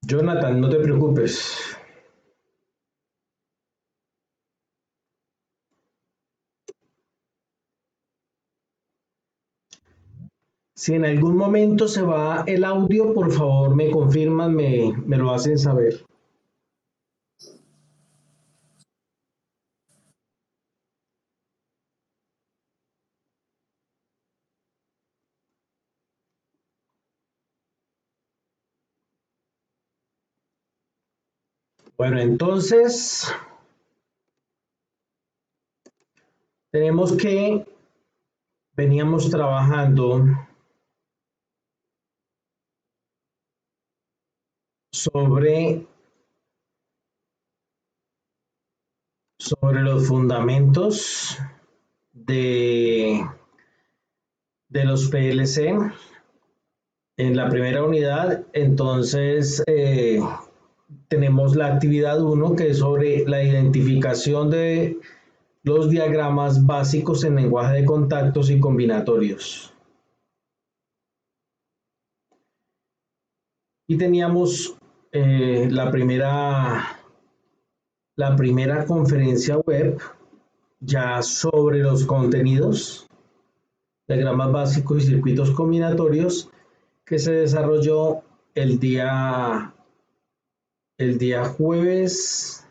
Jonathan, no te preocupes. Si en algún momento se va el audio, por favor me confirman, me lo hacen saber. Bueno, entonces tenemos que veníamos trabajando sobre, sobre los fundamentos de, de los PLC en la primera unidad. Entonces, tenemos la actividad uno que es sobre la identificación de los diagramas básicos en lenguaje de contactos y combinatorios. Y teníamos la primera conferencia web ya sobre los contenidos, diagramas básicos y circuitos combinatorios que se desarrolló el día, el día jueves,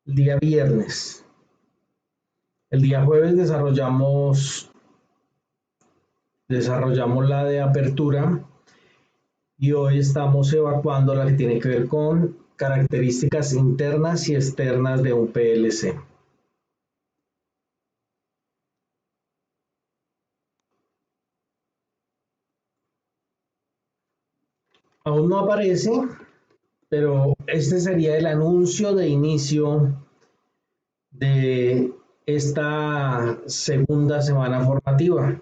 el día viernes. El día jueves desarrollamos la de apertura y hoy estamos evacuando la que tiene que ver con características internas y externas de un PLC. Aún no aparece, pero este sería el anuncio de inicio de esta segunda semana formativa.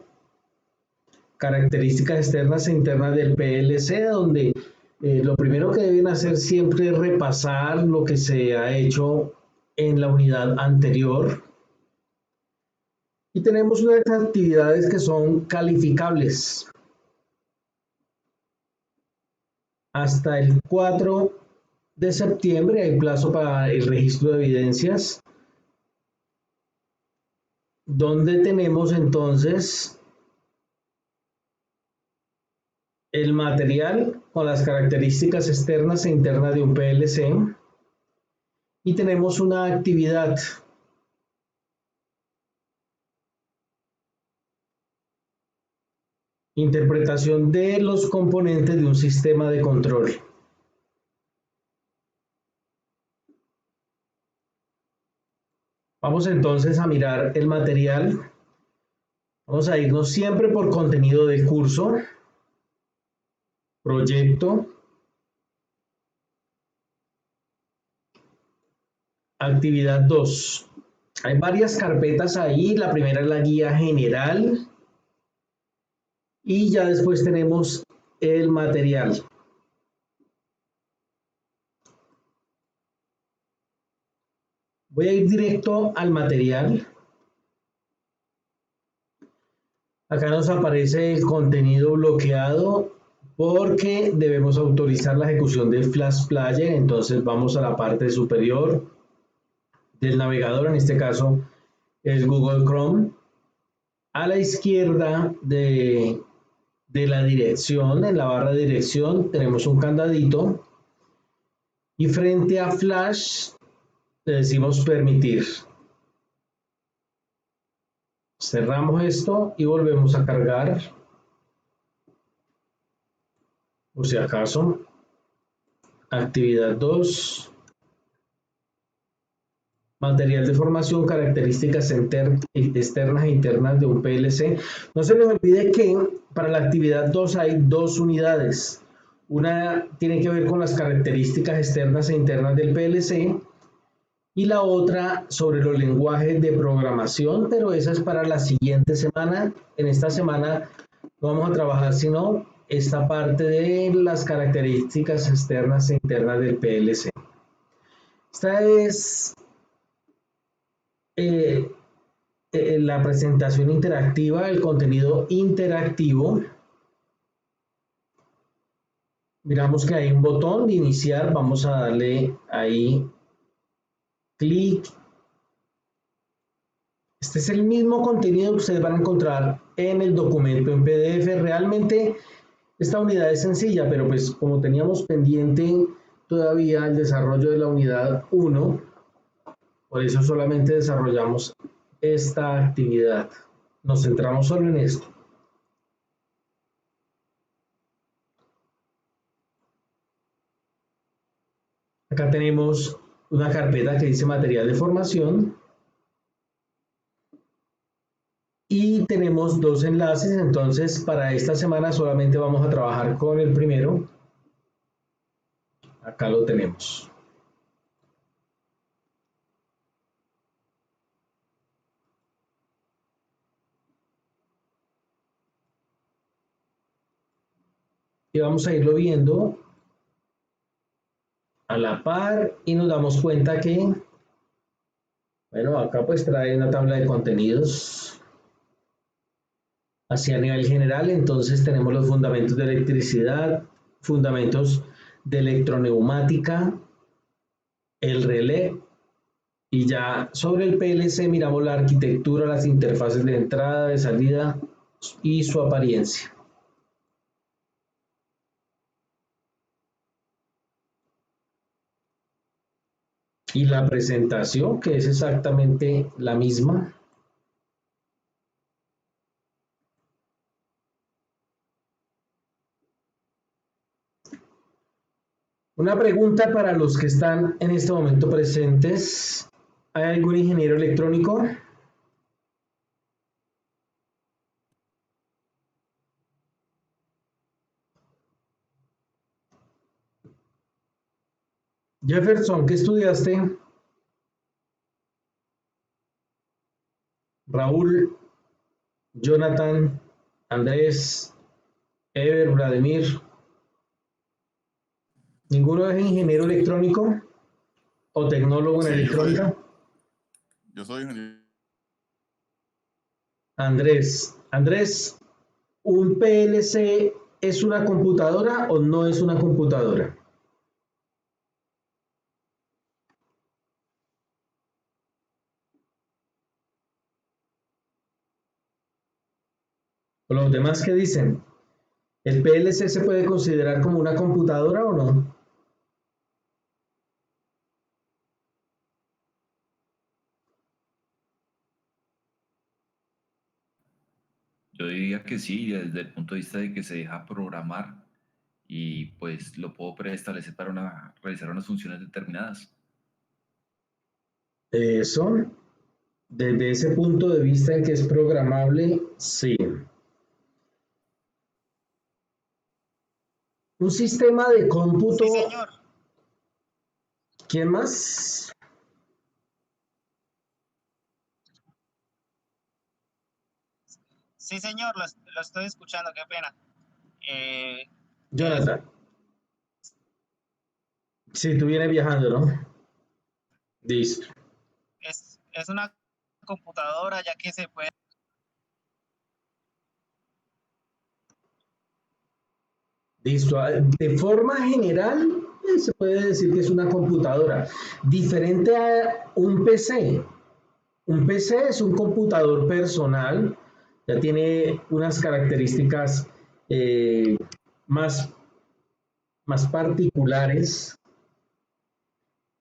Características externas e internas del PLC, donde lo primero que deben hacer siempre es repasar lo que se ha hecho en la unidad anterior. Y tenemos unas actividades que son calificables. Hasta el 4 de septiembre hay plazo para el registro de evidencias, donde tenemos entonces el material con las características externas e internas de un PLC y tenemos una actividad. Interpretación de los componentes de un sistema de control. Vamos entonces a mirar el material. Vamos a irnos siempre por contenido del curso, proyecto, actividad 2. Hay varias carpetas ahí. La primera es la guía general y ya después tenemos el material. Voy a ir directo al material. Acá nos aparece el contenido bloqueado porque debemos autorizar la ejecución del Flash Player. Entonces vamos a la parte superior del navegador, en este caso es Google Chrome. A la izquierda de la dirección, en la barra de dirección, tenemos un candadito y frente a Flash le decimos permitir. Cerramos esto y volvemos a cargar, por si acaso. Actividad 2. Material de formación, características externas e internas de un PLC. No se les olvide que para la actividad 2 hay dos unidades. Una tiene que ver con las características externas e internas del PLC y la otra sobre los lenguajes de programación, pero esa es para la siguiente semana. En esta semana no vamos a trabajar sino esta parte de las características externas e internas del PLC. Esta es eh, la presentación interactiva, el contenido interactivo. Miramos que hay un botón de iniciar, vamos a darle ahí clic. Este es el mismo contenido que ustedes van a encontrar en el documento en PDF. Realmente esta unidad es sencilla, pero pues como teníamos pendiente todavía el desarrollo de la unidad 1, por eso solamente desarrollamos esta actividad. Nos centramos solo en esto. Acá tenemos una carpeta que dice material de formación y tenemos dos enlaces, entonces para esta semana solamente vamos a trabajar con el primero. Acá lo tenemos. Y vamos a irlo viendo a la par y nos damos cuenta que, bueno, acá pues trae una tabla de contenidos hacia nivel general, entonces tenemos los fundamentos de electricidad, fundamentos de electroneumática, el relé, y ya sobre el PLC miramos la arquitectura, las interfaces de entrada, de salida y su apariencia. Y la presentación, que es exactamente la misma. Una pregunta para los que están en este momento presentes. ¿Hay algún ingeniero electrónico? Jefferson, ¿qué estudiaste? Raúl, Jonathan, Andrés, Ever, Vladimir. ¿Ninguno es ingeniero electrónico o tecnólogo en Sí, electrónica? yo soy ingeniero. Andrés, ¿un PLC es una computadora o no es una computadora? ¿O los demás qué dicen? ¿El PLC se puede considerar como una computadora o no? Yo diría que sí, desde el punto de vista de que se deja programar y pues lo puedo preestablecer para realizar unas funciones determinadas. Eso, desde ese punto de vista en que es programable, sí. Un sistema de cómputo, Sí, señor. ¿quién más? Sí, señor, lo estoy escuchando, qué pena. Eh, es, Jonathan. Sí, tú vienes viajando, ¿no? Listo. es una computadora ya que se puede. Listo. De forma general, se puede decir que es una computadora. Diferente a un PC. Un PC es un computador personal, ya tiene unas características eh, más, más particulares,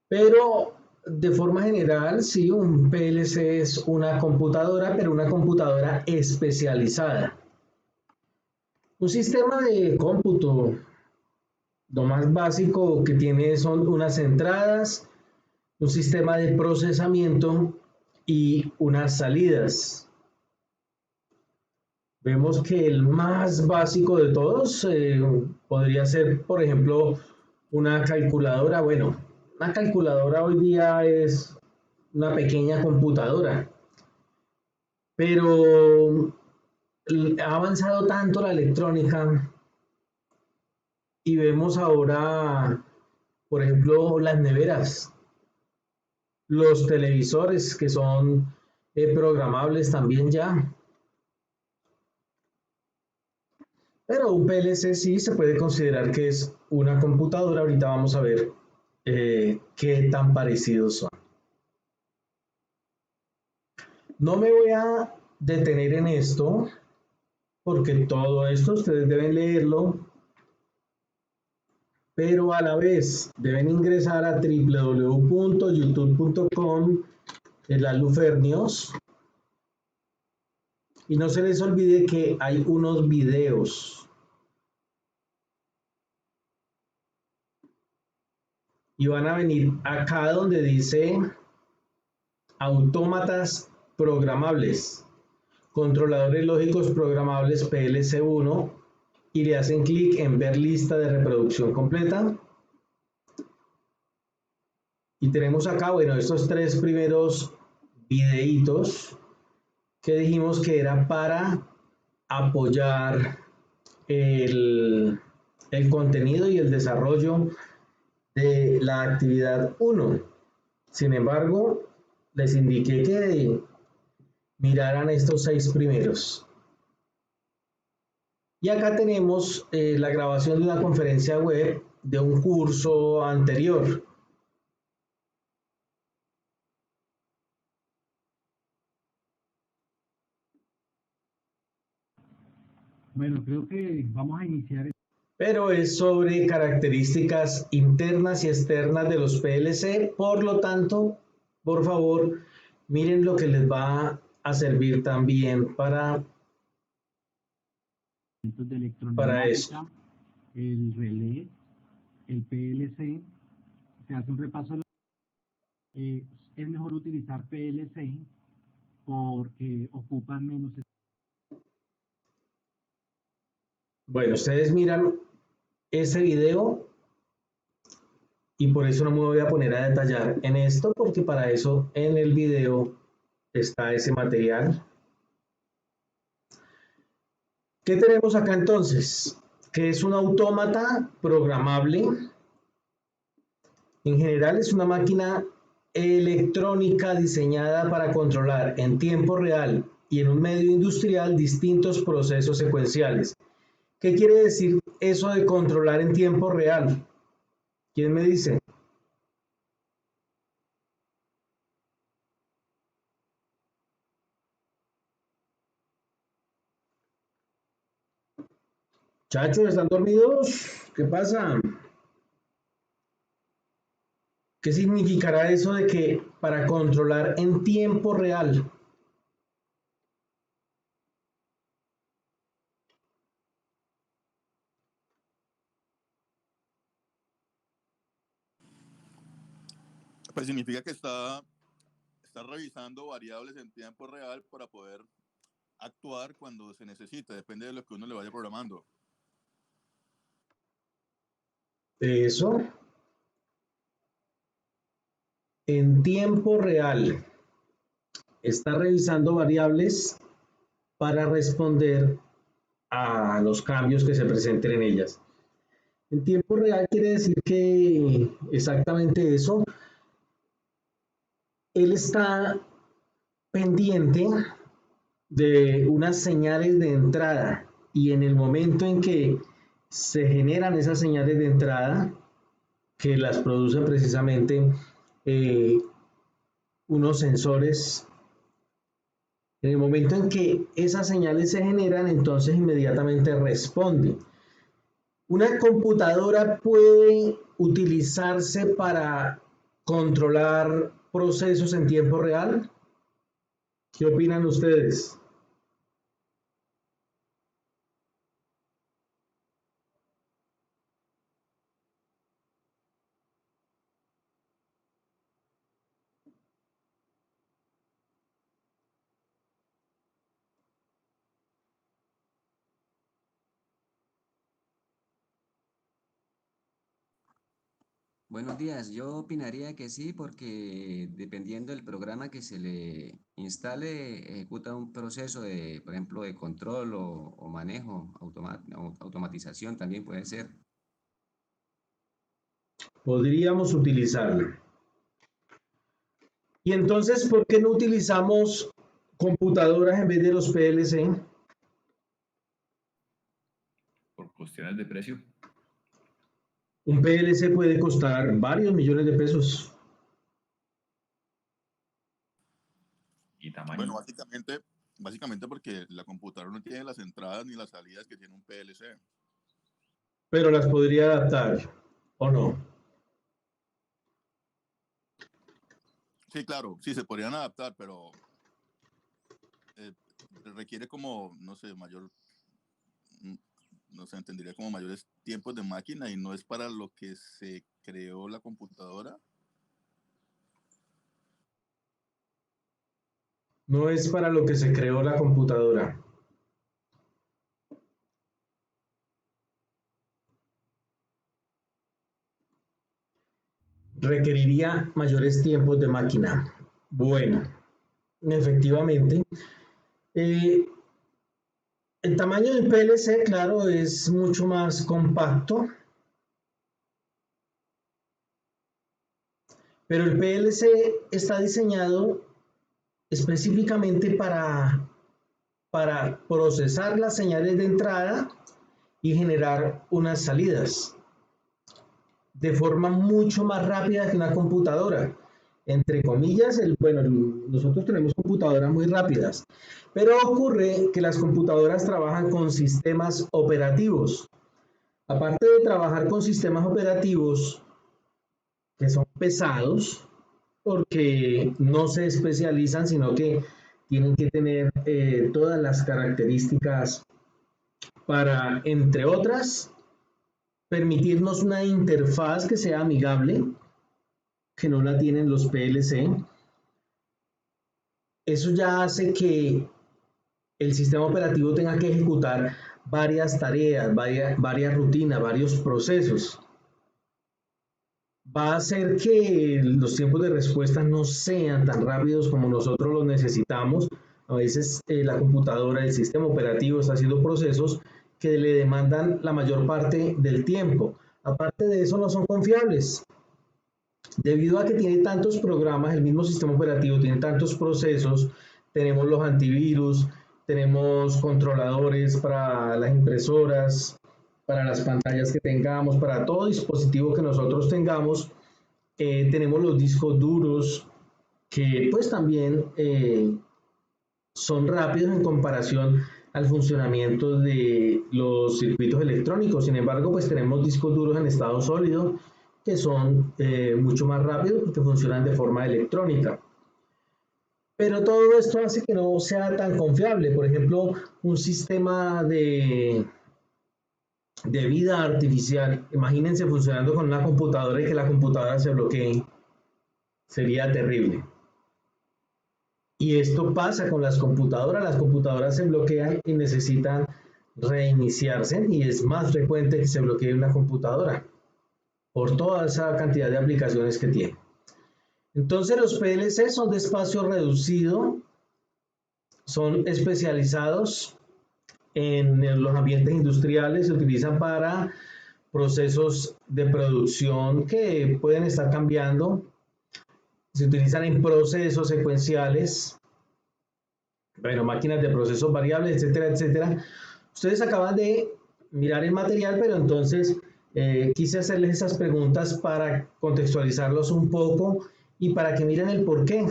pero de forma general, sí, un PLC es una computadora, pero una computadora especializada. Un sistema de cómputo, lo más básico que tiene son unas entradas, un sistema de procesamiento y unas salidas. Vemos que el más básico de todos podría ser, por ejemplo, una calculadora. Bueno, una calculadora hoy día es una pequeña computadora, pero ha avanzado tanto la electrónica y vemos ahora, por ejemplo, las neveras, los televisores que son programables también ya. Pero un PLC sí se puede considerar que es una computadora. Ahorita vamos a ver qué tan parecidos son. No me voy a detener en esto porque todo esto ustedes deben leerlo, pero a la vez deben ingresar a www.youtube.com/Lufernios y no se les olvide que hay unos videos y van a venir acá donde dice autómatas programables, controladores lógicos programables PLC1 y le hacen clic en ver lista de reproducción completa. Y tenemos acá, bueno, estos tres primeros videitos que dijimos que era para apoyar el contenido y el desarrollo de la actividad 1. Sin embargo, les indiqué que miraran estos 6 primeros. Y acá tenemos la grabación de una conferencia web de un curso anterior. Bueno, creo que vamos a iniciar. Pero es sobre características internas y externas de los PLC. Por lo tanto, por favor, miren lo que les va a servir también para De electrónica, esto. el relé, el PLC, se hace un repaso. Es mejor utilizar PLC porque ocupan menos. Bueno, ustedes miran ese video y por eso no me voy a poner a detallar en esto, porque para eso en el video está ese material. ¿Qué tenemos acá entonces? Que es un autómata programable. En general es una máquina electrónica diseñada para controlar en tiempo real y en un medio industrial distintos procesos secuenciales. ¿Qué quiere decir eso de controlar en tiempo real? ¿Quién me dice? Chachos, ¿están dormidos? ¿Qué pasa? ¿Qué significará eso de que para controlar en tiempo real? Pues significa que está revisando variables en tiempo real para poder actuar cuando se necesite, depende de lo que uno le vaya programando. Eso. En tiempo real. Está revisando variables para responder a los cambios que se presenten en ellas. En tiempo real quiere decir que exactamente eso. Él está pendiente de unas señales de entrada y en el momento en que se generan esas señales de entrada, que las producen precisamente unos sensores, en el momento en que esas señales se generan, entonces inmediatamente responde. ¿Una computadora puede utilizarse para controlar procesos en tiempo real? ¿Qué opinan ustedes? Buenos días, yo opinaría que sí, porque dependiendo del programa que se le instale, ejecuta un proceso de, por ejemplo, de control o manejo, automatización también puede ser. Podríamos utilizarla. Y entonces, ¿por qué no utilizamos computadoras en vez de los PLC? Cuestiones de precio Un PLC puede costar varios millones de pesos. y tamaño. Bueno, básicamente porque la computadora no tiene las entradas ni las salidas que tiene un PLC. Pero las podría adaptar, ¿o no? Sí, claro, sí se podrían adaptar, pero eh, requiere como, no sé, mm, no sé, entendería como mayores tiempos de máquina y no es para lo que se creó la computadora. No es para lo que se creó la computadora. Requeriría mayores tiempos de máquina. Bueno, efectivamente. Eh, el tamaño del PLC, claro, es mucho más compacto, pero el PLC está diseñado específicamente para procesar las señales de entrada y generar unas salidas de forma mucho más rápida que una computadora. Entre comillas, bueno, nosotros tenemos computadoras muy rápidas, pero ocurre que las computadoras trabajan con sistemas operativos. Aparte de trabajar con sistemas operativos que son pesados, porque no se especializan, sino que tienen que tener todas las características para, entre otras, permitirnos una interfaz que sea amigable, que no la tienen los PLC. Eso ya hace que el sistema operativo tenga que ejecutar varias tareas, varias rutinas, varios procesos. Va a hacer que los tiempos de respuesta no sean tan rápidos como nosotros los necesitamos. A veces la computadora, el sistema operativo está haciendo procesos que le demandan la mayor parte del tiempo. Aparte de eso, no son confiables. Debido a que tiene tantos programas, el mismo sistema operativo tiene tantos procesos, tenemos los antivirus, tenemos controladores para las impresoras, para las pantallas que tengamos, para todo dispositivo que nosotros tengamos, tenemos los discos duros que pues también son rápidos en comparación al funcionamiento de los circuitos electrónicos. Sin embargo, pues tenemos discos duros en estado sólido que son mucho más rápidos porque funcionan de forma electrónica. Pero todo esto hace que no sea tan confiable. Por ejemplo, un sistema de vida artificial. Imagínense funcionando con una computadora y que la computadora se bloquee. Sería terrible. Y esto pasa con las computadoras se bloquean y necesitan reiniciarse y es más frecuente que se bloquee una computadora por toda esa cantidad de aplicaciones que tiene. Entonces los PLC son de espacio reducido, son especializados en los ambientes industriales, se utilizan para procesos de producción que pueden estar cambiando, se utilizan en procesos secuenciales, bueno, máquinas de procesos variables, etcétera, etcétera. Ustedes acaban de mirar el material, pero entonces quise hacerles esas preguntas para contextualizarlos un poco y para que miren el por qué,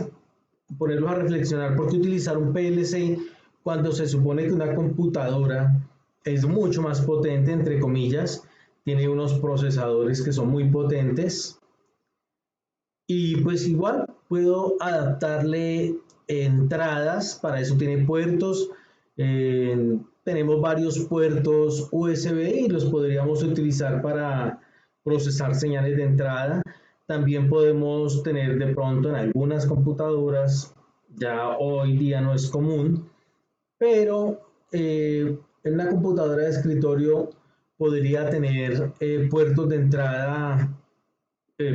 ponerlos a reflexionar por qué utilizar un PLC cuando se supone que una computadora es mucho más potente, entre comillas, tiene unos procesadores que son muy potentes y pues igual puedo adaptarle entradas, para eso tiene puertos, tenemos varios puertos USB y los podríamos utilizar para procesar señales de entrada. También podemos tener de pronto en algunas computadoras, ya hoy día no es común, pero en una computadora de escritorio podría tener puertos de entrada,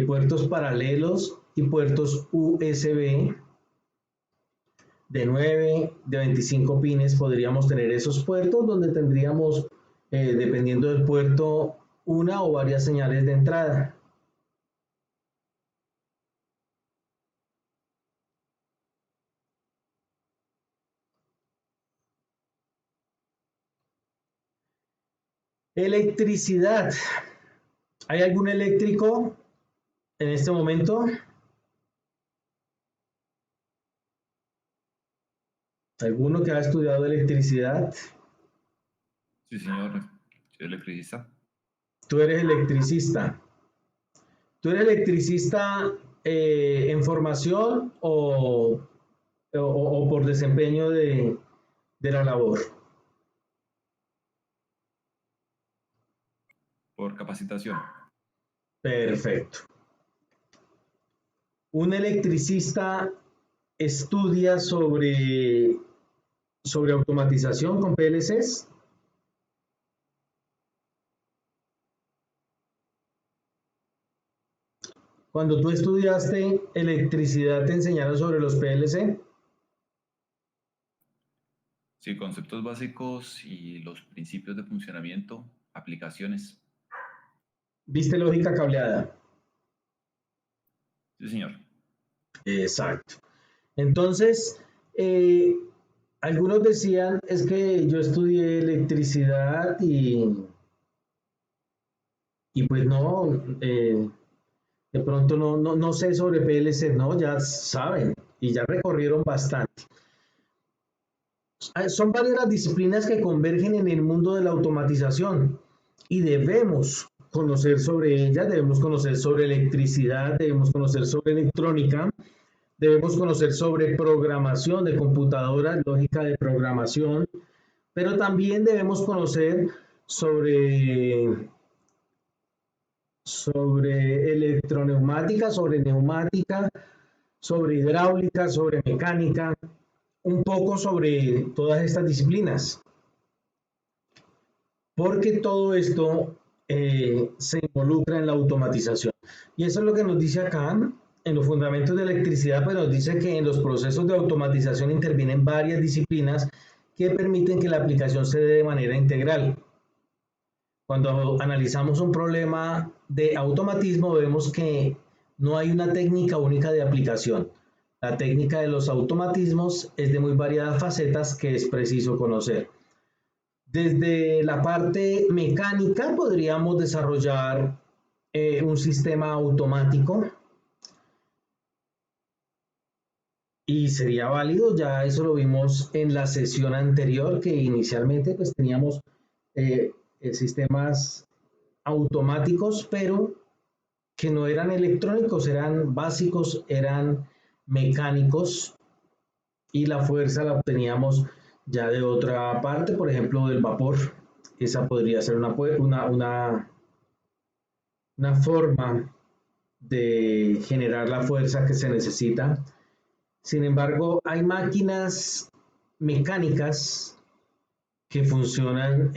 puertos paralelos y puertos USB de 9, de 25 pines. Podríamos tener esos puertos donde tendríamos, dependiendo del puerto, una o varias señales de entrada. Electricidad. ¿Hay algún eléctrico en este momento? ¿Alguno que ha estudiado electricidad? Sí, señor. Soy electricista. Tú eres electricista. ¿Tú eres electricista en formación o por desempeño de la labor? Por capacitación. Perfecto. Un electricista estudia sobre automatización con PLCs. Cuando tú estudiaste electricidad, ¿te enseñaron sobre los PLC? Sí, conceptos básicos y los principios de funcionamiento, aplicaciones. ¿Viste lógica cableada? Sí, señor. Exacto. Entonces, algunos decían, es que yo estudié electricidad y pues no, de pronto no sé sobre PLC, no, ya saben y ya recorrieron bastante. Son varias las disciplinas que convergen en el mundo de la automatización y debemos conocer sobre ellas, debemos conocer sobre electricidad, debemos conocer sobre electrónica, debemos conocer sobre programación de computadoras, lógica de programación, pero también debemos conocer sobre electroneumática, sobre neumática, sobre hidráulica, sobre mecánica, un poco sobre todas estas disciplinas, porque todo esto se involucra en la automatización. Y eso es lo que nos dice acá en los fundamentos de electricidad, pues nos dice que en los procesos de automatización intervienen varias disciplinas que permiten que la aplicación se dé de manera integral. Cuando analizamos un problema de automatismo, vemos que no hay una técnica única de aplicación. La técnica de los automatismos es de muy variadas facetas que es preciso conocer. Desde la parte mecánica podríamos desarrollar un sistema automático y sería válido, ya eso lo vimos en la sesión anterior, que inicialmente pues teníamos sistemas automáticos, pero que no eran electrónicos, eran básicos, eran mecánicos y la fuerza la obteníamos ya de otra parte, por ejemplo del vapor. Esa podría ser una forma de generar la fuerza que se necesita. Sin embargo, hay máquinas mecánicas que funcionan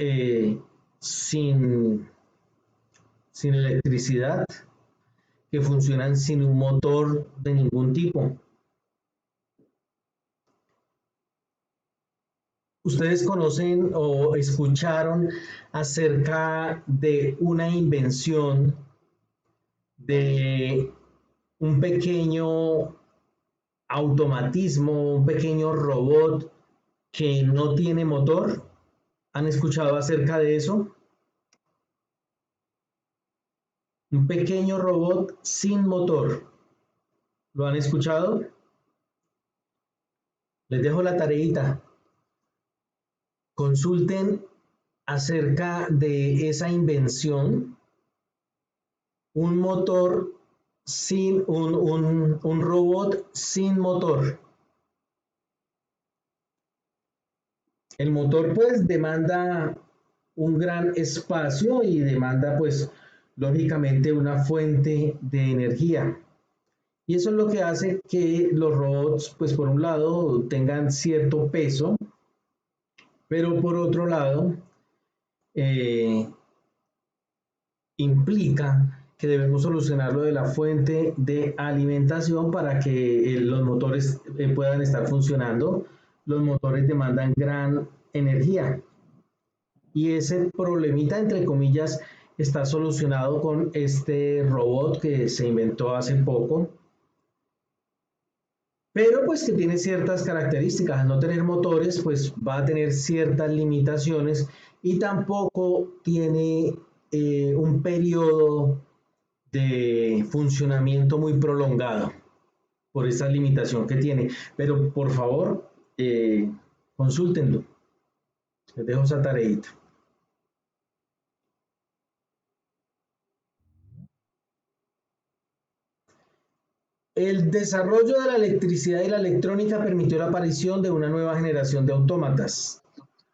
sin electricidad, que funcionan sin un motor de ningún tipo. ¿Ustedes conocen o escucharon acerca de una invención de un pequeño automatismo, un pequeño robot que no tiene motor? ¿Han escuchado acerca de eso? Un pequeño robot sin motor. ¿Lo han escuchado? Les dejo la tareita. Consulten acerca de esa invención, un motor sin un robot sin motor. El motor pues demanda un gran espacio y demanda pues lógicamente una fuente de energía. Y eso es lo que hace que los robots pues por un lado tengan cierto peso, pero por otro lado implica que debemos solucionar lo de la fuente de alimentación para que los motores puedan estar funcionando. Los motores demandan gran energía y ese problemita, entre comillas, está solucionado con este robot que se inventó hace poco. pero pues que tiene ciertas características. Al no tener motores, pues va a tener ciertas limitaciones y tampoco tiene un periodo de funcionamiento muy prolongado por esa limitación que tiene. Pero por favor, consúltenlo. Les dejo esa tareita. El desarrollo de la electricidad y la electrónica permitió la aparición de una nueva generación de autómatas.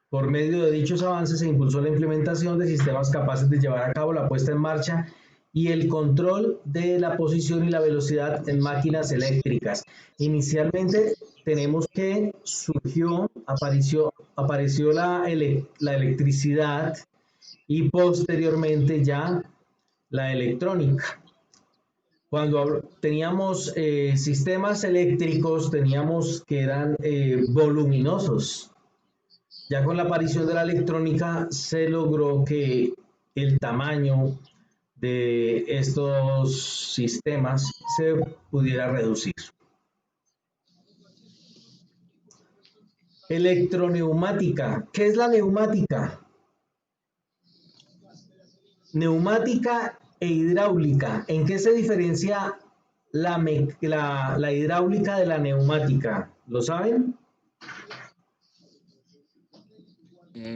Por medio de dichos avances se impulsó la implementación de sistemas capaces de llevar a cabo la puesta en marcha y el control de la posición y la velocidad en máquinas eléctricas. Inicialmente tenemos que apareció la electricidad y posteriormente ya la electrónica. Cuando teníamos sistemas eléctricos, teníamos que eran voluminosos. Ya con la aparición de la electrónica se logró que el tamaño de estos sistemas se pudiera reducir. Electroneumática. ¿Qué es la neumática? Neumática e hidráulica. ¿En qué se diferencia la hidráulica de la neumática? ¿Lo saben?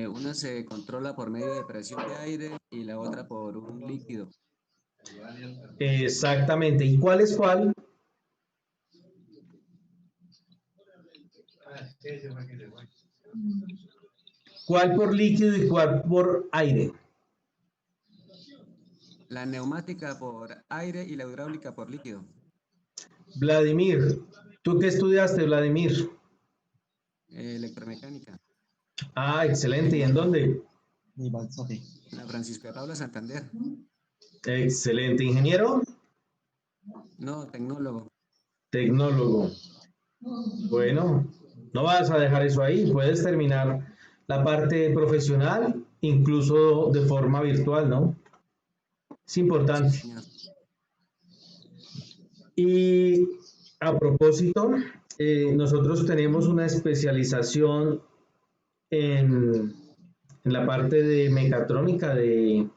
Una se controla por medio de presión de aire y la otra por un líquido. Exactamente. ¿Y cuál es cuál? ¿Cuál por líquido y cuál por aire? La neumática por aire y la hidráulica por líquido. Vladimir, ¿tú qué estudiaste, Vladimir? Electromecánica. Ah, excelente. ¿Y en dónde? La Francisco de Paula Santander. Excelente. ¿Ingeniero? No, tecnólogo. Tecnólogo. Bueno, no vas a dejar eso ahí. Puedes terminar la parte profesional, incluso de forma virtual, ¿no? Es importante. Sí, señor. Y a propósito, nosotros tenemos una especialización en la parte de mecatrónica de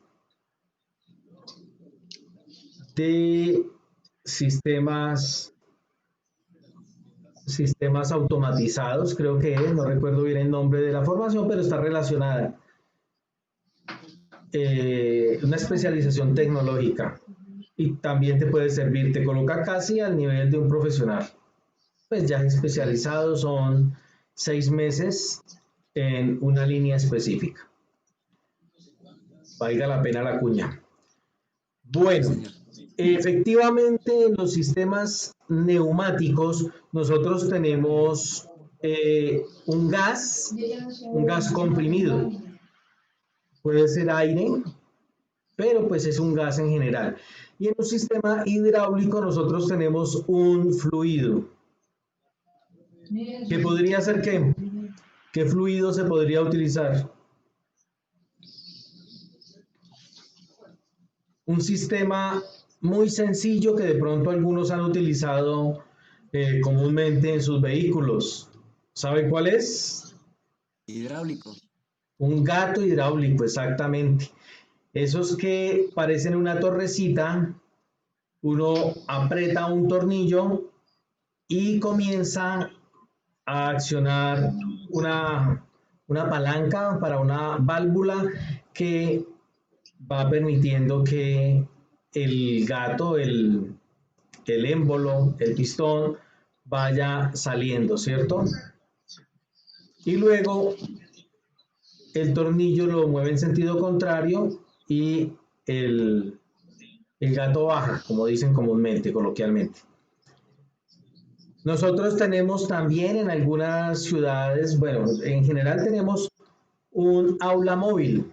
sistemas automatizados, creo que es, no recuerdo bien el nombre de la formación, pero está relacionada. Una especialización tecnológica y también te puede servir, te coloca casi al nivel de un profesional. Pues ya especializados son 6 meses en una línea específica. Valga la pena la cuña. Bueno, efectivamente en los sistemas neumáticos nosotros tenemos un gas comprimido. Puede ser aire, pero pues es un gas en general. Y en un sistema hidráulico nosotros tenemos un fluido. ¿Qué podría ser qué? ¿Qué fluido se podría utilizar? Un sistema muy sencillo que de pronto algunos han utilizado comúnmente en sus vehículos. ¿Saben cuál es? Hidráulico. Un gato hidráulico, exactamente. Esos que parecen una torrecita, uno aprieta un tornillo y comienza a accionar una palanca para una válvula que va permitiendo que el gato, el émbolo, el pistón vaya saliendo, ¿cierto? Y luego el tornillo lo mueve en sentido contrario y el gato baja, como dicen comúnmente, coloquialmente. Nosotros tenemos también en algunas ciudades, bueno, en general tenemos un aula móvil.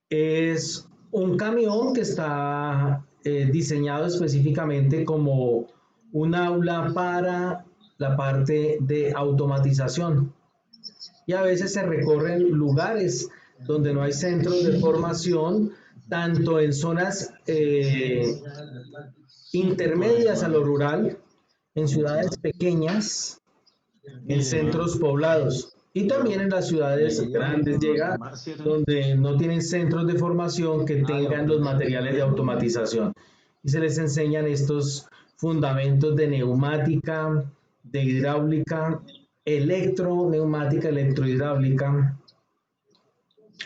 Es un camión que está diseñado específicamente como un aula para la parte de automatización. Y a veces se recorren lugares donde no hay centros de formación, tanto en zonas intermedias a lo rural, en ciudades pequeñas, en centros poblados. Y también en las ciudades grandes llega, donde no tienen centros de formación que tengan los materiales de automatización. Y se les enseñan estos fundamentos de neumática, de hidráulica, electroneumática, electrohidráulica,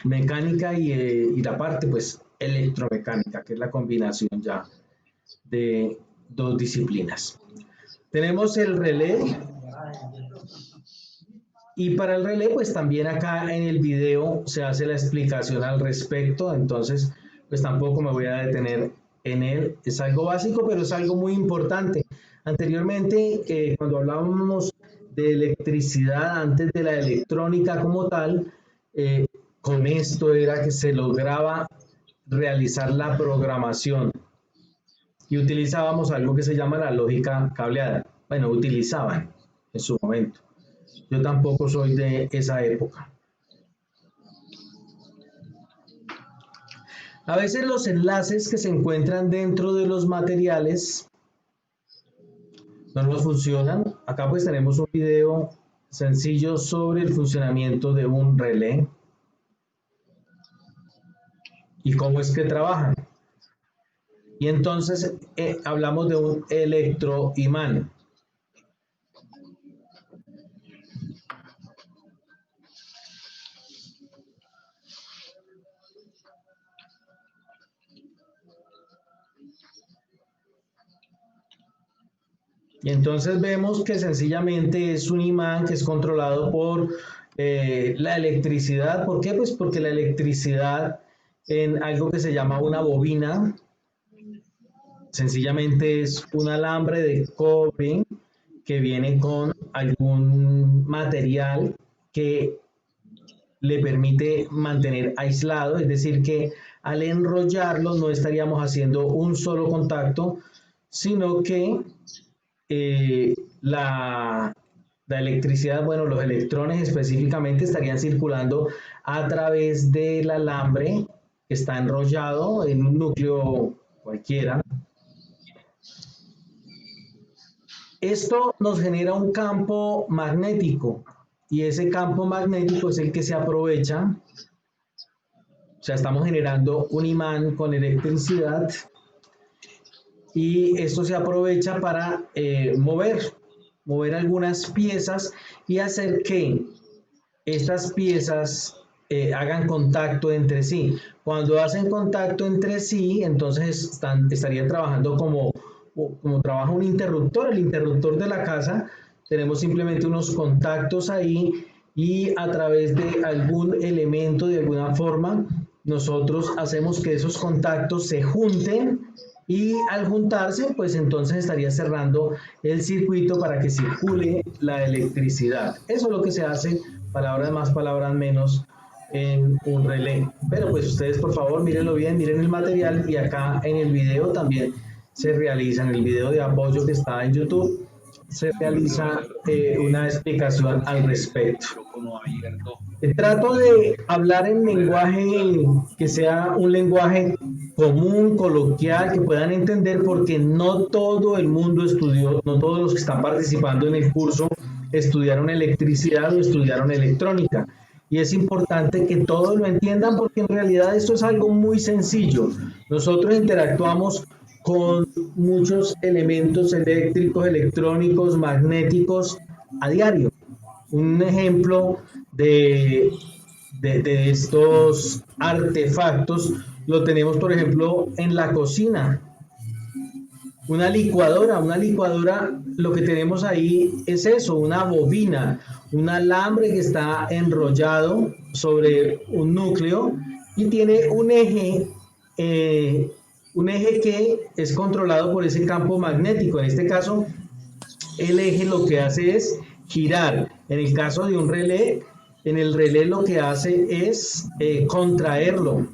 mecánica y la parte pues electromecánica, que es la combinación ya de dos disciplinas. Tenemos el relé. Y para el relé, pues también acá en el video se hace la explicación al respecto, entonces pues tampoco me voy a detener en él. Es algo básico, pero es algo muy importante. Anteriormente, cuando hablábamos de electricidad, antes de la electrónica como tal, con esto era que se lograba realizar la programación. Y utilizábamos algo que se llama la lógica cableada. Bueno, utilizaban en su momento. Yo tampoco soy de esa época. A veces los enlaces que se encuentran dentro de los materiales no nos funcionan. Acá pues tenemos un video sencillo sobre el funcionamiento de un relé y cómo es que trabajan. Y entonces hablamos de un electroimán. Y entonces vemos que sencillamente es un imán que es controlado por la electricidad. ¿Por qué? Pues porque la electricidad en algo que se llama una bobina, sencillamente es un alambre de cobre que viene con algún material que le permite mantener aislado, es decir que al enrollarlo no estaríamos haciendo un solo contacto, sino que la electricidad, bueno, los electrones específicamente estarían circulando a través del alambre que está enrollado en un núcleo cualquiera. Esto nos genera un campo magnético y ese campo magnético es el que se aprovecha. O sea, estamos generando un imán con electricidad y esto se aprovecha para mover algunas piezas y hacer que estas piezas hagan contacto entre sí. Cuando hacen contacto entre sí, entonces estarían trabajando como trabaja un interruptor. El interruptor de la casa, tenemos simplemente unos contactos ahí y a través de algún elemento, de alguna forma, nosotros hacemos que esos contactos se junten y al juntarse, pues entonces estaría cerrando el circuito para que circule la electricidad. Eso es lo que se hace, palabras más, palabras menos, en un relé. Pero pues ustedes por favor mírenlo bien, miren el material y acá en el video también se realiza, en el video de apoyo que está en YouTube, se realiza una explicación al respecto. Trato de hablar en lenguaje que sea un lenguaje común, coloquial, que puedan entender, porque no todo el mundo estudió, no todos los que están participando en el curso estudiaron electricidad o estudiaron electrónica. Y es importante que todos lo entiendan porque en realidad esto es algo muy sencillo. Nosotros interactuamos con muchos elementos eléctricos, electrónicos, magnéticos a diario. Un ejemplo de estos artefactos lo tenemos, por ejemplo, en la cocina. Una licuadora, lo que tenemos ahí es eso, una bobina, un alambre que está enrollado sobre un núcleo y tiene un eje que es controlado por ese campo magnético. En este caso, el eje lo que hace es girar. En el caso de un relé, en el relé lo que hace es contraerlo.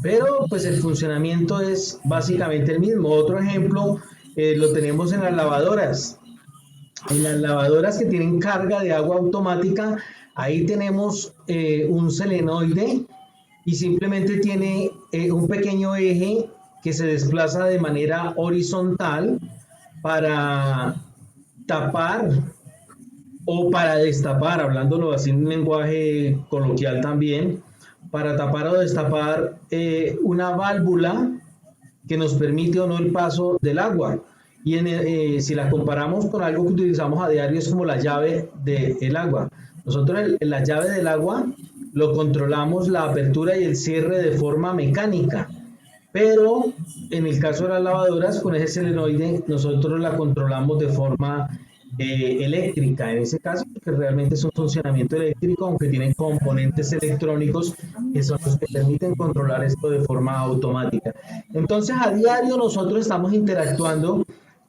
Pero pues el funcionamiento es básicamente el mismo. Otro ejemplo lo tenemos en las lavadoras. En las lavadoras que tienen carga de agua automática, ahí tenemos un solenoide y simplemente tiene un pequeño eje que se desplaza de manera horizontal para tapar o para destapar, hablándolo así en un lenguaje coloquial también, para tapar o destapar una válvula que nos permite o no el paso del agua. Y si la comparamos con algo que utilizamos a diario, es como la llave del agua. Nosotros la llave del agua lo controlamos la apertura y el cierre de forma mecánica, pero en el caso de las lavadoras, con ese solenoide, nosotros la controlamos de forma eléctrica, en ese caso, que realmente es un funcionamiento eléctrico, aunque tienen componentes electrónicos que son los que permiten controlar esto de forma automática. Entonces, a diario nosotros estamos interactuando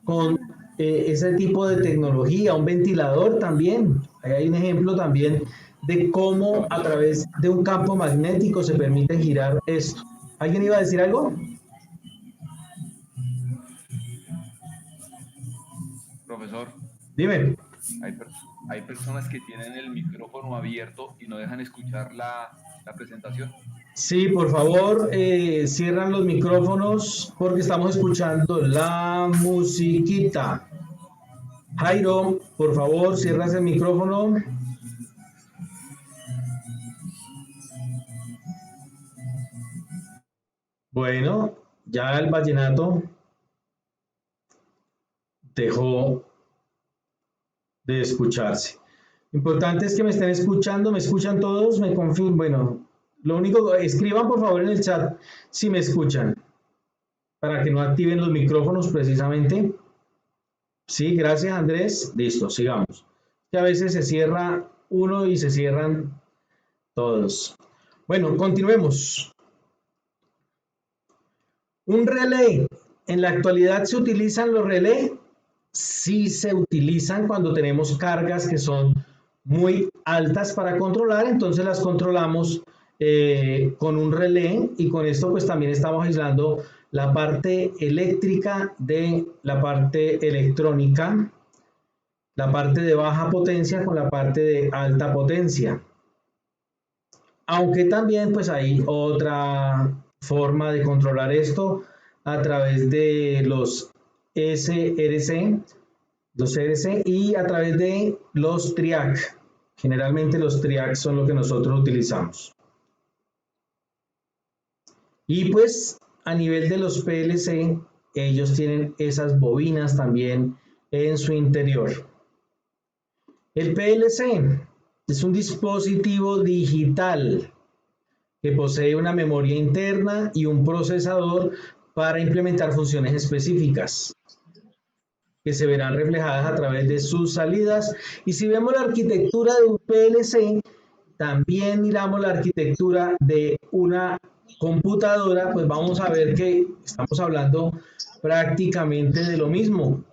con ese tipo de tecnología, un ventilador también. Ahí hay un ejemplo también de cómo a través de un campo magnético se permite girar esto. ¿Alguien iba a decir algo? Profesor, Dime. hay personas que tienen el micrófono abierto y no dejan escuchar la presentación. Sí, por favor, cierran los micrófonos porque estamos escuchando la musiquita. Jairo, por favor, cierras el micrófono. Bueno, ya el vallenato dejó de escucharse. Importante es que me estén escuchando, me escuchan todos, me confío. Bueno, lo único, escriban por favor en el chat si me escuchan, para que no activen los micrófonos precisamente. Sí, gracias Andrés. Listo, sigamos. Que a veces se cierra uno y se cierran todos. Bueno, continuemos. Un relé. En la actualidad se utilizan los relés. Sí se utilizan cuando tenemos cargas que son muy altas para controlar, entonces las controlamos con un relé y con esto pues también estamos aislando la parte eléctrica de la parte electrónica, la parte de baja potencia con la parte de alta potencia. Aunque también pues hay otra forma de controlar esto a través de los SRC, y a través de los TRIAC. Generalmente los TRIAC son lo que nosotros utilizamos. Y pues a nivel de los PLC, ellos tienen esas bobinas también en su interior. El PLC es un dispositivo digital que posee una memoria interna y un procesador para implementar funciones específicas que se verán reflejadas a través de sus salidas. Y si vemos la arquitectura de un PLC, también miramos la arquitectura de una computadora, pues vamos a ver que estamos hablando prácticamente de lo mismo.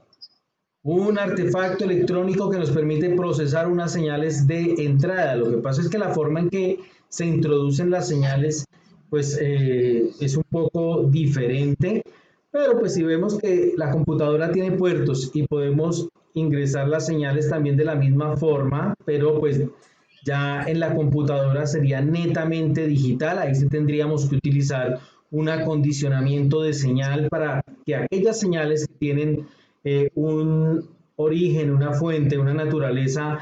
Un artefacto electrónico que nos permite procesar unas señales de entrada. Lo que pasa es que la forma en que se introducen las señales pues es un poco diferente, pero pues si vemos que la computadora tiene puertos y podemos ingresar las señales también de la misma forma, pero pues ya en la computadora sería netamente digital, ahí sí tendríamos que utilizar un acondicionamiento de señal para que aquellas señales que tienen un origen, una fuente, una naturaleza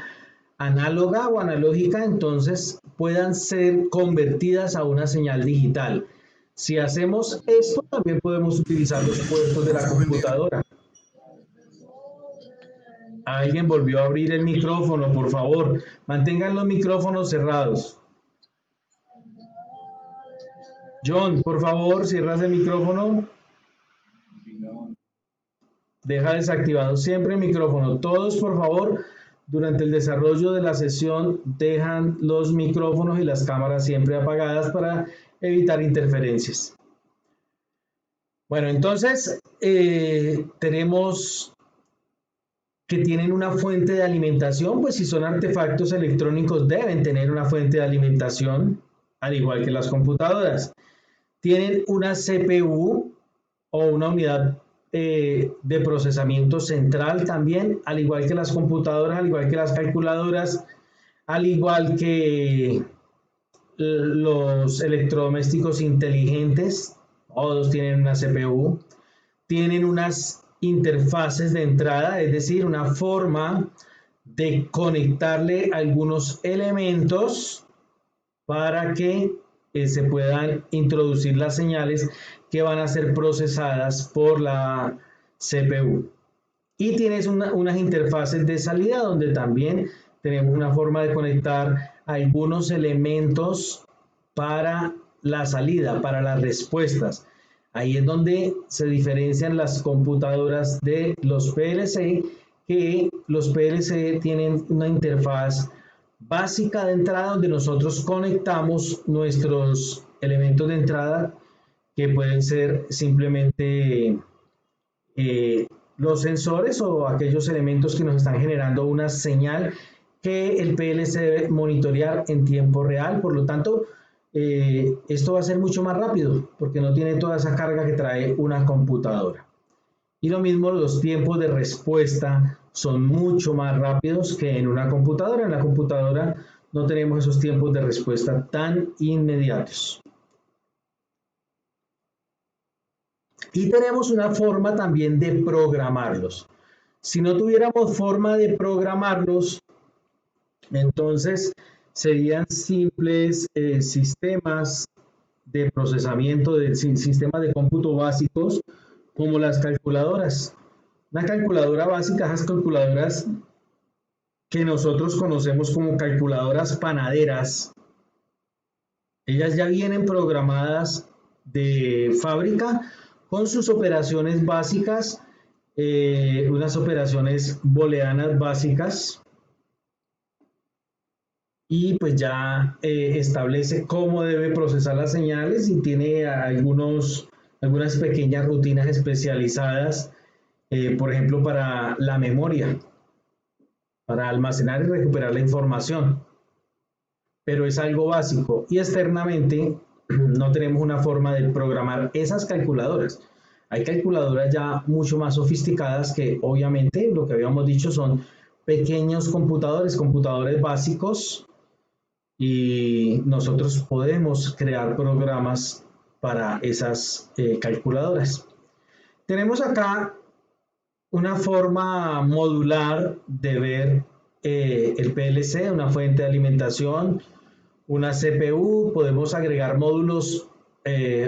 análoga o analógica, entonces puedan ser convertidas a una señal digital. Si hacemos esto, también podemos utilizar los puertos de la computadora. Alguien volvió a abrir el micrófono, por favor. Mantengan los micrófonos cerrados. John, por favor, cierras el micrófono. Deja desactivado siempre el micrófono. Todos, por favor, durante el desarrollo de la sesión, dejan los micrófonos y las cámaras siempre apagadas para evitar interferencias. Bueno, entonces tenemos que tienen una fuente de alimentación, pues si son artefactos electrónicos deben tener una fuente de alimentación, al igual que las computadoras. Tienen una CPU o una unidad de procesamiento central también, al igual que las computadoras, al igual que las calculadoras, al igual que los electrodomésticos inteligentes, todos tienen una CPU, tienen unas interfaces de entrada, es decir, una forma de conectarle algunos elementos para que se puedan introducir las señales que van a ser procesadas por la CPU. Y tienes unas interfaces de salida donde también tenemos una forma de conectar algunos elementos para la salida, para las respuestas. Ahí es donde se diferencian las computadoras de los PLC, que los PLC tienen una interfaz básica de entrada donde nosotros conectamos nuestros elementos de entrada, que pueden ser simplemente los sensores o aquellos elementos que nos están generando una señal que el PLC debe monitorear en tiempo real. Por lo tanto, esto va a ser mucho más rápido porque no tiene toda esa carga que trae una computadora. Y lo mismo, los tiempos de respuesta son mucho más rápidos que en una computadora. En la computadora no tenemos esos tiempos de respuesta tan inmediatos. Y tenemos una forma también de programarlos. Si no tuviéramos forma de programarlos, entonces serían simples sistemas de procesamiento, sistemas de cómputo básicos, como las calculadoras. Una calculadora básica, esas calculadoras que nosotros conocemos como calculadoras panaderas, ellas ya vienen programadas de fábrica con sus operaciones básicas, unas operaciones booleanas básicas, y pues ya establece cómo debe procesar las señales y tiene algunas pequeñas rutinas especializadas, por ejemplo, para la memoria, para almacenar y recuperar la información. Pero es algo básico y externamente no tenemos una forma de programar esas calculadoras. Hay calculadoras ya mucho más sofisticadas que obviamente lo que habíamos dicho son pequeños computadores básicos, y nosotros podemos crear programas para esas calculadoras. Tenemos acá una forma modular de ver el PLC, una fuente de alimentación, una CPU, podemos agregar módulos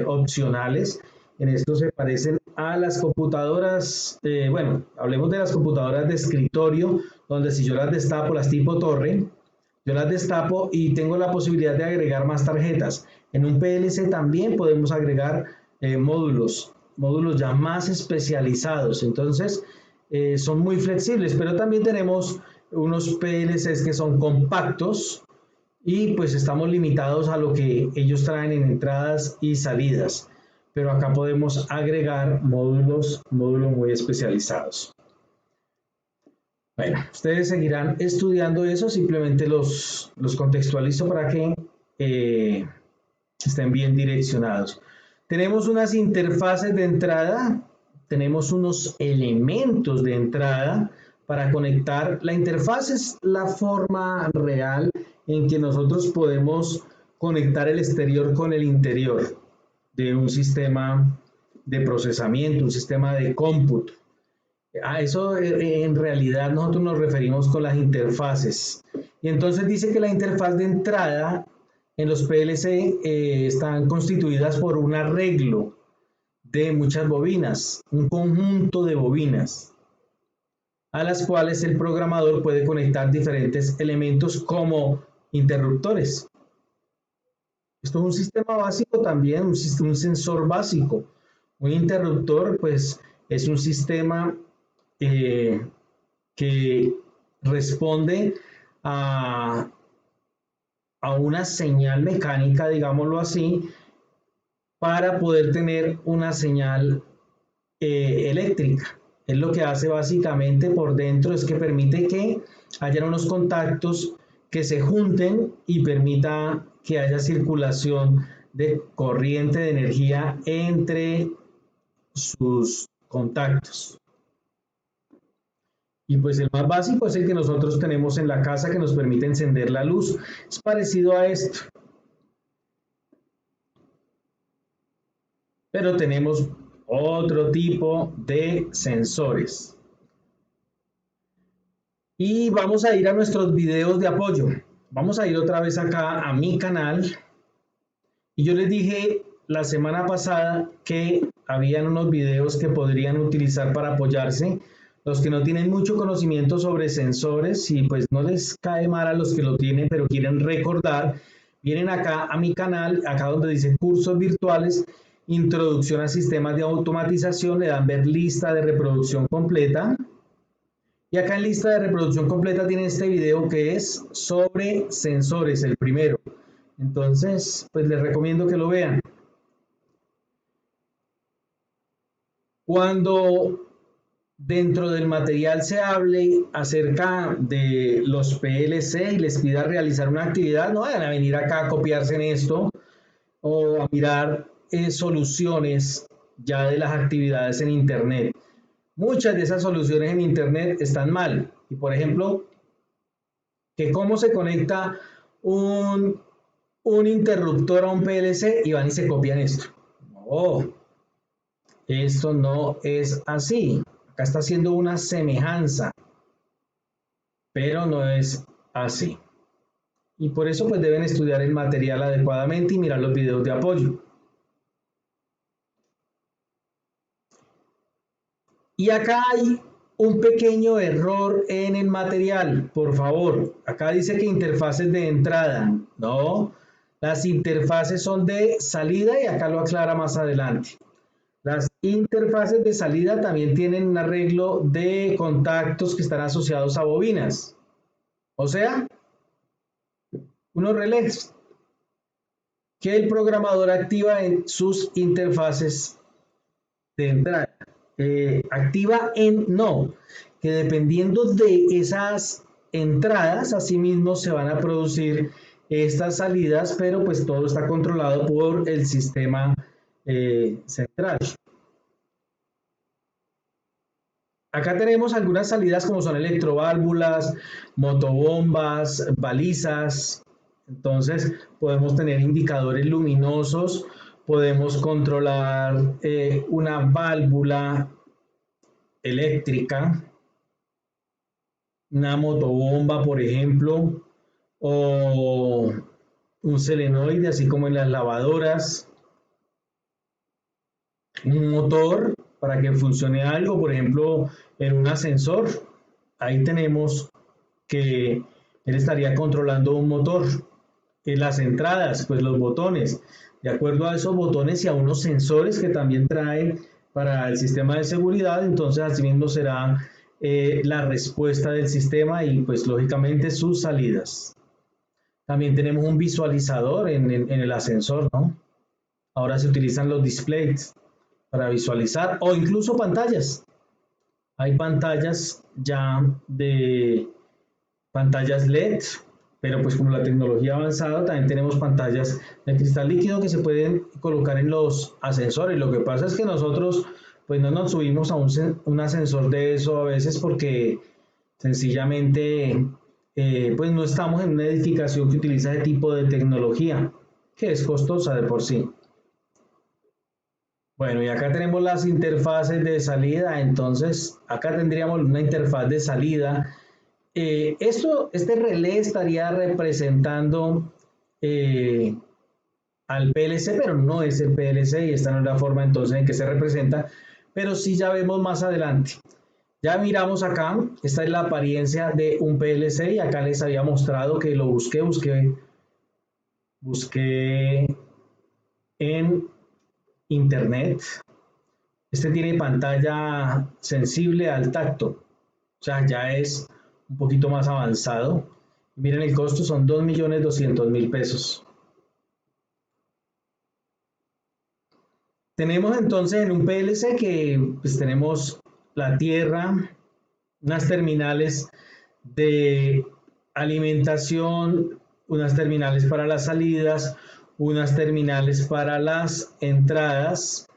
opcionales. En esto se parecen a las computadoras, bueno, hablemos de las computadoras de escritorio, donde si yo las destapo, las tipo torre, yo las destapo y tengo la posibilidad de agregar más tarjetas. En un PLC también podemos agregar módulos ya más especializados. Entonces, son muy flexibles, pero también tenemos unos PLCs que son compactos y pues estamos limitados a lo que ellos traen en entradas y salidas. Pero acá podemos agregar módulos muy especializados. Bueno, ustedes seguirán estudiando eso, simplemente los contextualizo para que estén bien direccionados. Tenemos unas interfaces de entrada, tenemos unos elementos de entrada para conectar. La interfaz es la forma real en que nosotros podemos conectar el exterior con el interior de un sistema de procesamiento, un sistema de cómputo. A eso en realidad nosotros nos referimos con las interfaces. Y entonces dice que la interfaz de entrada en los PLC están constituidas por un arreglo de muchas bobinas, un conjunto de bobinas, a las cuales el programador puede conectar diferentes elementos como interruptores. Esto es un sistema básico también, un sensor básico. Un interruptor, pues, es un sistema que responde a una señal mecánica, digámoslo así, para poder tener una señal eléctrica. Es lo que hace básicamente por dentro, es que permite que hayan unos contactos que se junten y permita que haya circulación de corriente de energía entre sus contactos. Y pues el más básico es el que nosotros tenemos en la casa, que nos permite encender la luz. Es parecido a esto. Pero tenemos Otro tipo de sensores. Y vamos a ir a nuestros videos de apoyo. Vamos a ir otra vez acá a mi canal. Y yo les dije la semana pasada que habían unos videos que podrían utilizar para apoyarse. Los que no tienen mucho conocimiento sobre sensores y pues no les cae mal a los que lo tienen, pero quieren recordar, vienen acá a mi canal, acá donde dice cursos virtuales, introducción a sistemas de automatización, le dan ver lista de reproducción completa. Y acá en lista de reproducción completa tiene este video que es sobre sensores, el primero. Entonces, pues les recomiendo que lo vean. Cuando dentro del material se hable acerca de los PLC y les pida realizar una actividad, no vayan a venir acá a copiarse en esto o a mirar soluciones ya de las actividades en Internet. Muchas de esas soluciones en Internet están mal. Y por ejemplo, que cómo se conecta un interruptor a un PLC y van y se copian esto. No, esto no es así. Acá está haciendo una semejanza, pero no es así. Y por eso pues deben estudiar el material adecuadamente y mirar los videos de apoyo. Y acá hay un pequeño error en el material, por favor. Acá dice que interfaces de entrada. No, las interfaces son de salida y acá lo aclara más adelante. Las interfaces de salida también tienen un arreglo de contactos que están asociados a bobinas. O sea, unos relés que el programador activa en sus interfaces de entrada. Activa en no, que dependiendo de esas entradas, asimismo se van a producir estas salidas, pero pues todo está controlado por el sistema central. Acá tenemos algunas salidas como son electroválvulas, motobombas, balizas. Entonces podemos tener indicadores luminosos, podemos controlar una válvula eléctrica, una motobomba, por ejemplo, o un solenoide, así como en las lavadoras, un motor para que funcione algo, por ejemplo, en un ascensor. Ahí tenemos que él estaría controlando un motor. En las entradas, pues los botones, de acuerdo a esos botones y a unos sensores que también trae para el sistema de seguridad, entonces así mismo será la respuesta del sistema y pues lógicamente sus salidas. También tenemos un visualizador en el ascensor, ¿no? Ahora se utilizan los displays para visualizar o incluso pantallas. Hay pantallas ya de pantallas LED, pero pues como la tecnología ha avanzado, también tenemos pantallas de cristal líquido que se pueden colocar en los ascensores. Lo que pasa es que nosotros pues no nos subimos a un ascensor de eso a veces porque sencillamente pues no estamos en una edificación que utiliza ese tipo de tecnología, que es costosa de por sí. Bueno, y acá tenemos las interfaces de salida, entonces acá tendríamos una interfaz de salida. Este relé estaría representando al PLC, pero no es el PLC y esta no es la forma entonces en que se representa, pero sí ya vemos más adelante. Ya miramos acá, esta es la apariencia de un PLC y acá les había mostrado que lo busqué en internet. Este tiene pantalla sensible al tacto, o sea, ya es un poquito más avanzado. Miren el costo, son 2.200.000 pesos. Tenemos entonces en un PLC que pues tenemos la tierra, unas terminales de alimentación, unas terminales para las salidas, unas terminales para las entradas,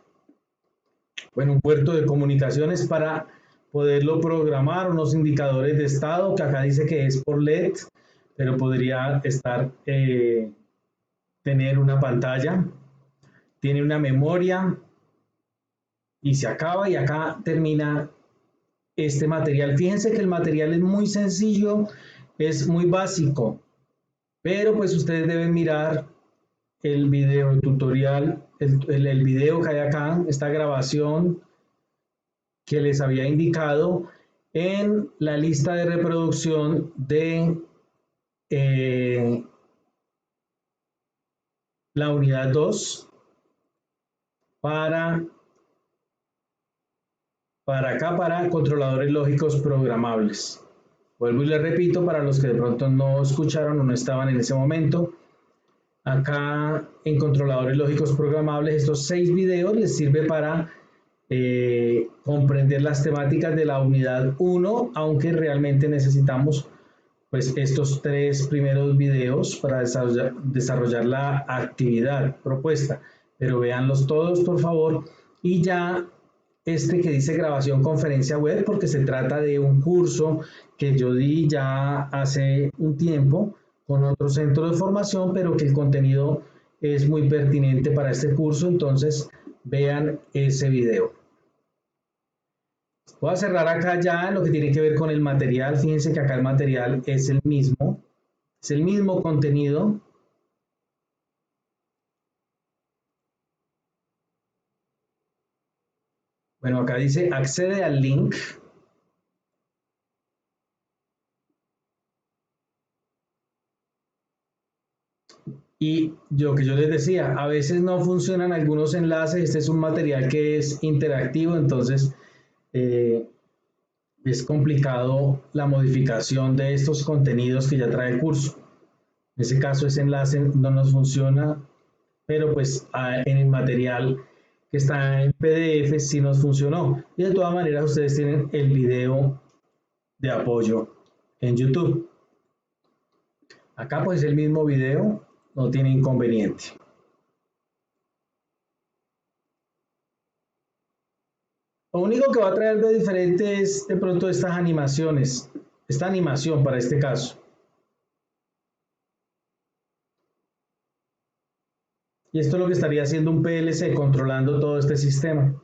bueno, un puerto de comunicaciones para poderlo programar, unos indicadores de estado, que acá dice que es por LED, pero podría estar, tener una pantalla, tiene una memoria, y se acaba y acá termina este material. Fíjense que el material es muy sencillo, es muy básico, pero pues ustedes deben mirar el video tutorial, el video que hay acá, esta grabación que les había indicado en la lista de reproducción de la unidad 2 para acá, para controladores lógicos programables. Vuelvo y les repito para los que de pronto no escucharon o no estaban en ese momento. Acá en controladores lógicos programables, estos 6 videos les sirve para comprender las temáticas de la unidad 1, aunque realmente necesitamos pues estos 3 primeros videos para desarrollar la actividad propuesta. Pero véanlos todos, por favor, y ya este que dice grabación conferencia web, porque se trata de un curso que yo di ya hace un tiempo con otro centro de formación, pero que el contenido es muy pertinente para este curso, entonces vean ese video. Voy a cerrar acá ya lo que tiene que ver con el material. Fíjense que acá el material es el mismo contenido. Bueno, acá dice accede al link. Y lo que yo les decía, a veces no funcionan algunos enlaces. Este es un material que es interactivo, entonces es complicado la modificación de estos contenidos que ya trae el curso. En ese caso ese enlace no nos funciona, pero pues en el material que está en PDF sí nos funcionó. Y de todas maneras ustedes tienen el video de apoyo en YouTube. Acá pues el mismo video, no tiene inconveniente. Lo único que va a traer de diferente es de pronto estas animaciones, esta animación para este caso. Y esto es lo que estaría haciendo un PLC, controlando todo este sistema.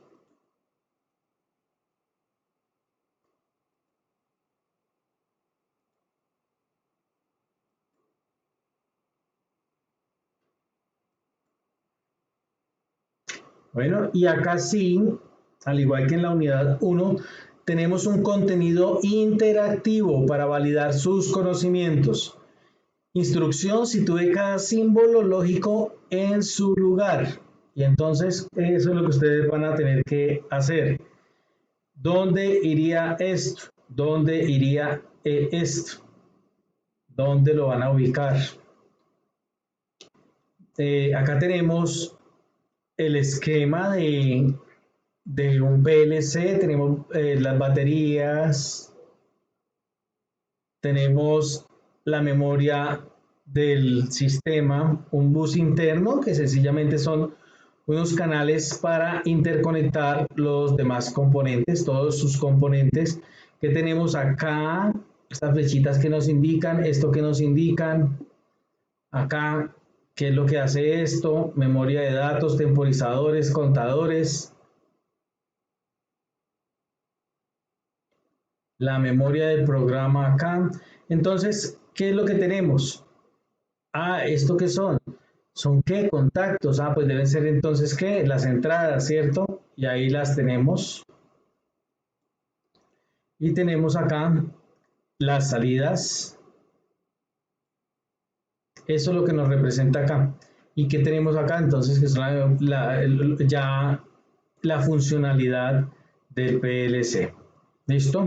Bueno, y acá sí, al igual que en la unidad 1, tenemos un contenido interactivo para validar sus conocimientos. Instrucción, sitúe cada símbolo lógico en su lugar. Y entonces eso es lo que ustedes van a tener que hacer. ¿Dónde iría esto? ¿Dónde iría esto? ¿Dónde lo van a ubicar? Acá tenemos el esquema de un PLC, tenemos las baterías, tenemos la memoria del sistema, un bus interno que sencillamente son unos canales para interconectar los demás componentes, todos sus componentes que tenemos acá, estas flechitas que nos indican, esto que nos indican, acá, qué es lo que hace esto, memoria de datos, temporizadores, contadores, la memoria del programa acá. Entonces, ¿qué es lo que tenemos? Ah, ¿esto qué son? ¿Son qué? Contactos. Ah, pues deben ser entonces ¿qué? Las entradas, ¿cierto? Y ahí las tenemos. Y tenemos acá las salidas. Eso es lo que nos representa acá. ¿Y qué tenemos acá? Entonces, que es ya la funcionalidad del PLC. ¿Listo?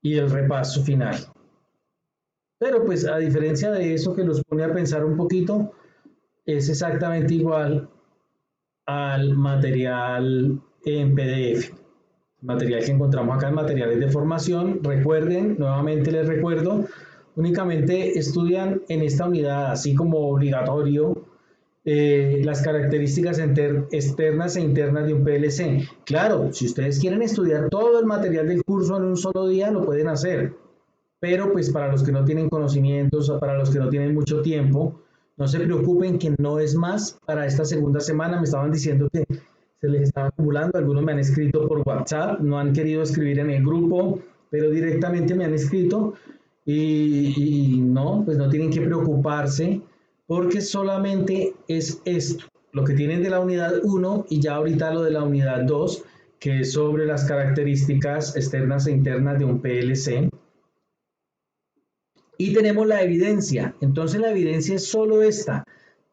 Y el repaso final. Pero pues a diferencia de eso que los pone a pensar un poquito, es exactamente igual al material en PDF. Material que encontramos acá en materiales de formación. Recuerden, nuevamente les recuerdo, únicamente estudian en esta unidad, así como obligatorio, las características externas e internas de un PLC. Claro, si ustedes quieren estudiar todo el material del curso en un solo día, lo pueden hacer. Pero pues para los que no tienen conocimientos, para los que no tienen mucho tiempo, No se preocupen que no es más para esta segunda semana. Me estaban diciendo que se les estaba acumulando. Algunos me han escrito por WhatsApp, no han querido escribir en el grupo, pero directamente me han escrito y no, pues no tienen que preocuparse porque solamente es esto, lo que tienen de la unidad 1 y ya ahorita lo de la unidad 2, que es sobre las características externas e internas de un PLC. Y tenemos la evidencia. Entonces la evidencia es solo esta.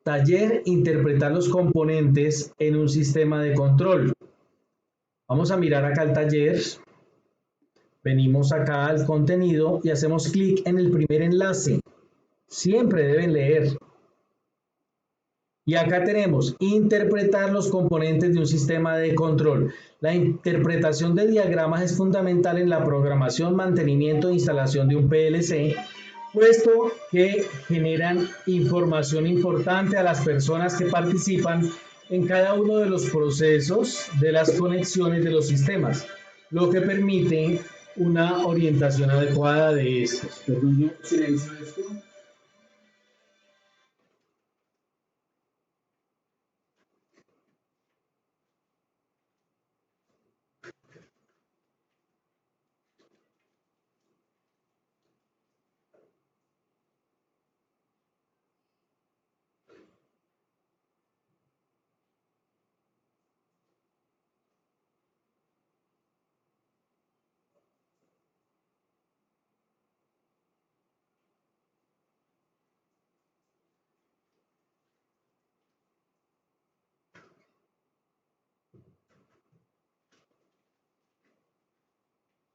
Taller, interpretar los componentes en un sistema de control. Vamos a mirar acá el taller. Venimos acá al contenido y hacemos clic en el primer enlace. Siempre deben leer. Y acá tenemos interpretar los componentes de un sistema de control. La interpretación de diagramas es fundamental en la programación, mantenimiento e instalación de un PLC, puesto que generan información importante a las personas que participan en cada uno de los procesos de las conexiones de los sistemas, lo que permite una orientación adecuada de estos. Perdón, yo silencio esto.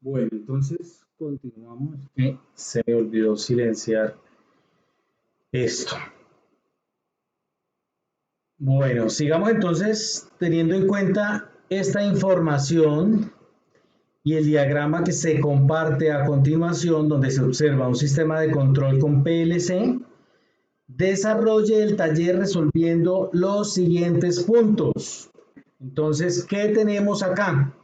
Bueno, entonces continuamos. Se me olvidó silenciar esto. Bueno, sigamos entonces teniendo en cuenta esta información y el diagrama que se comparte a continuación, donde se observa un sistema de control con PLC. Desarrolle el taller resolviendo los siguientes puntos. Entonces, ¿qué tenemos acá?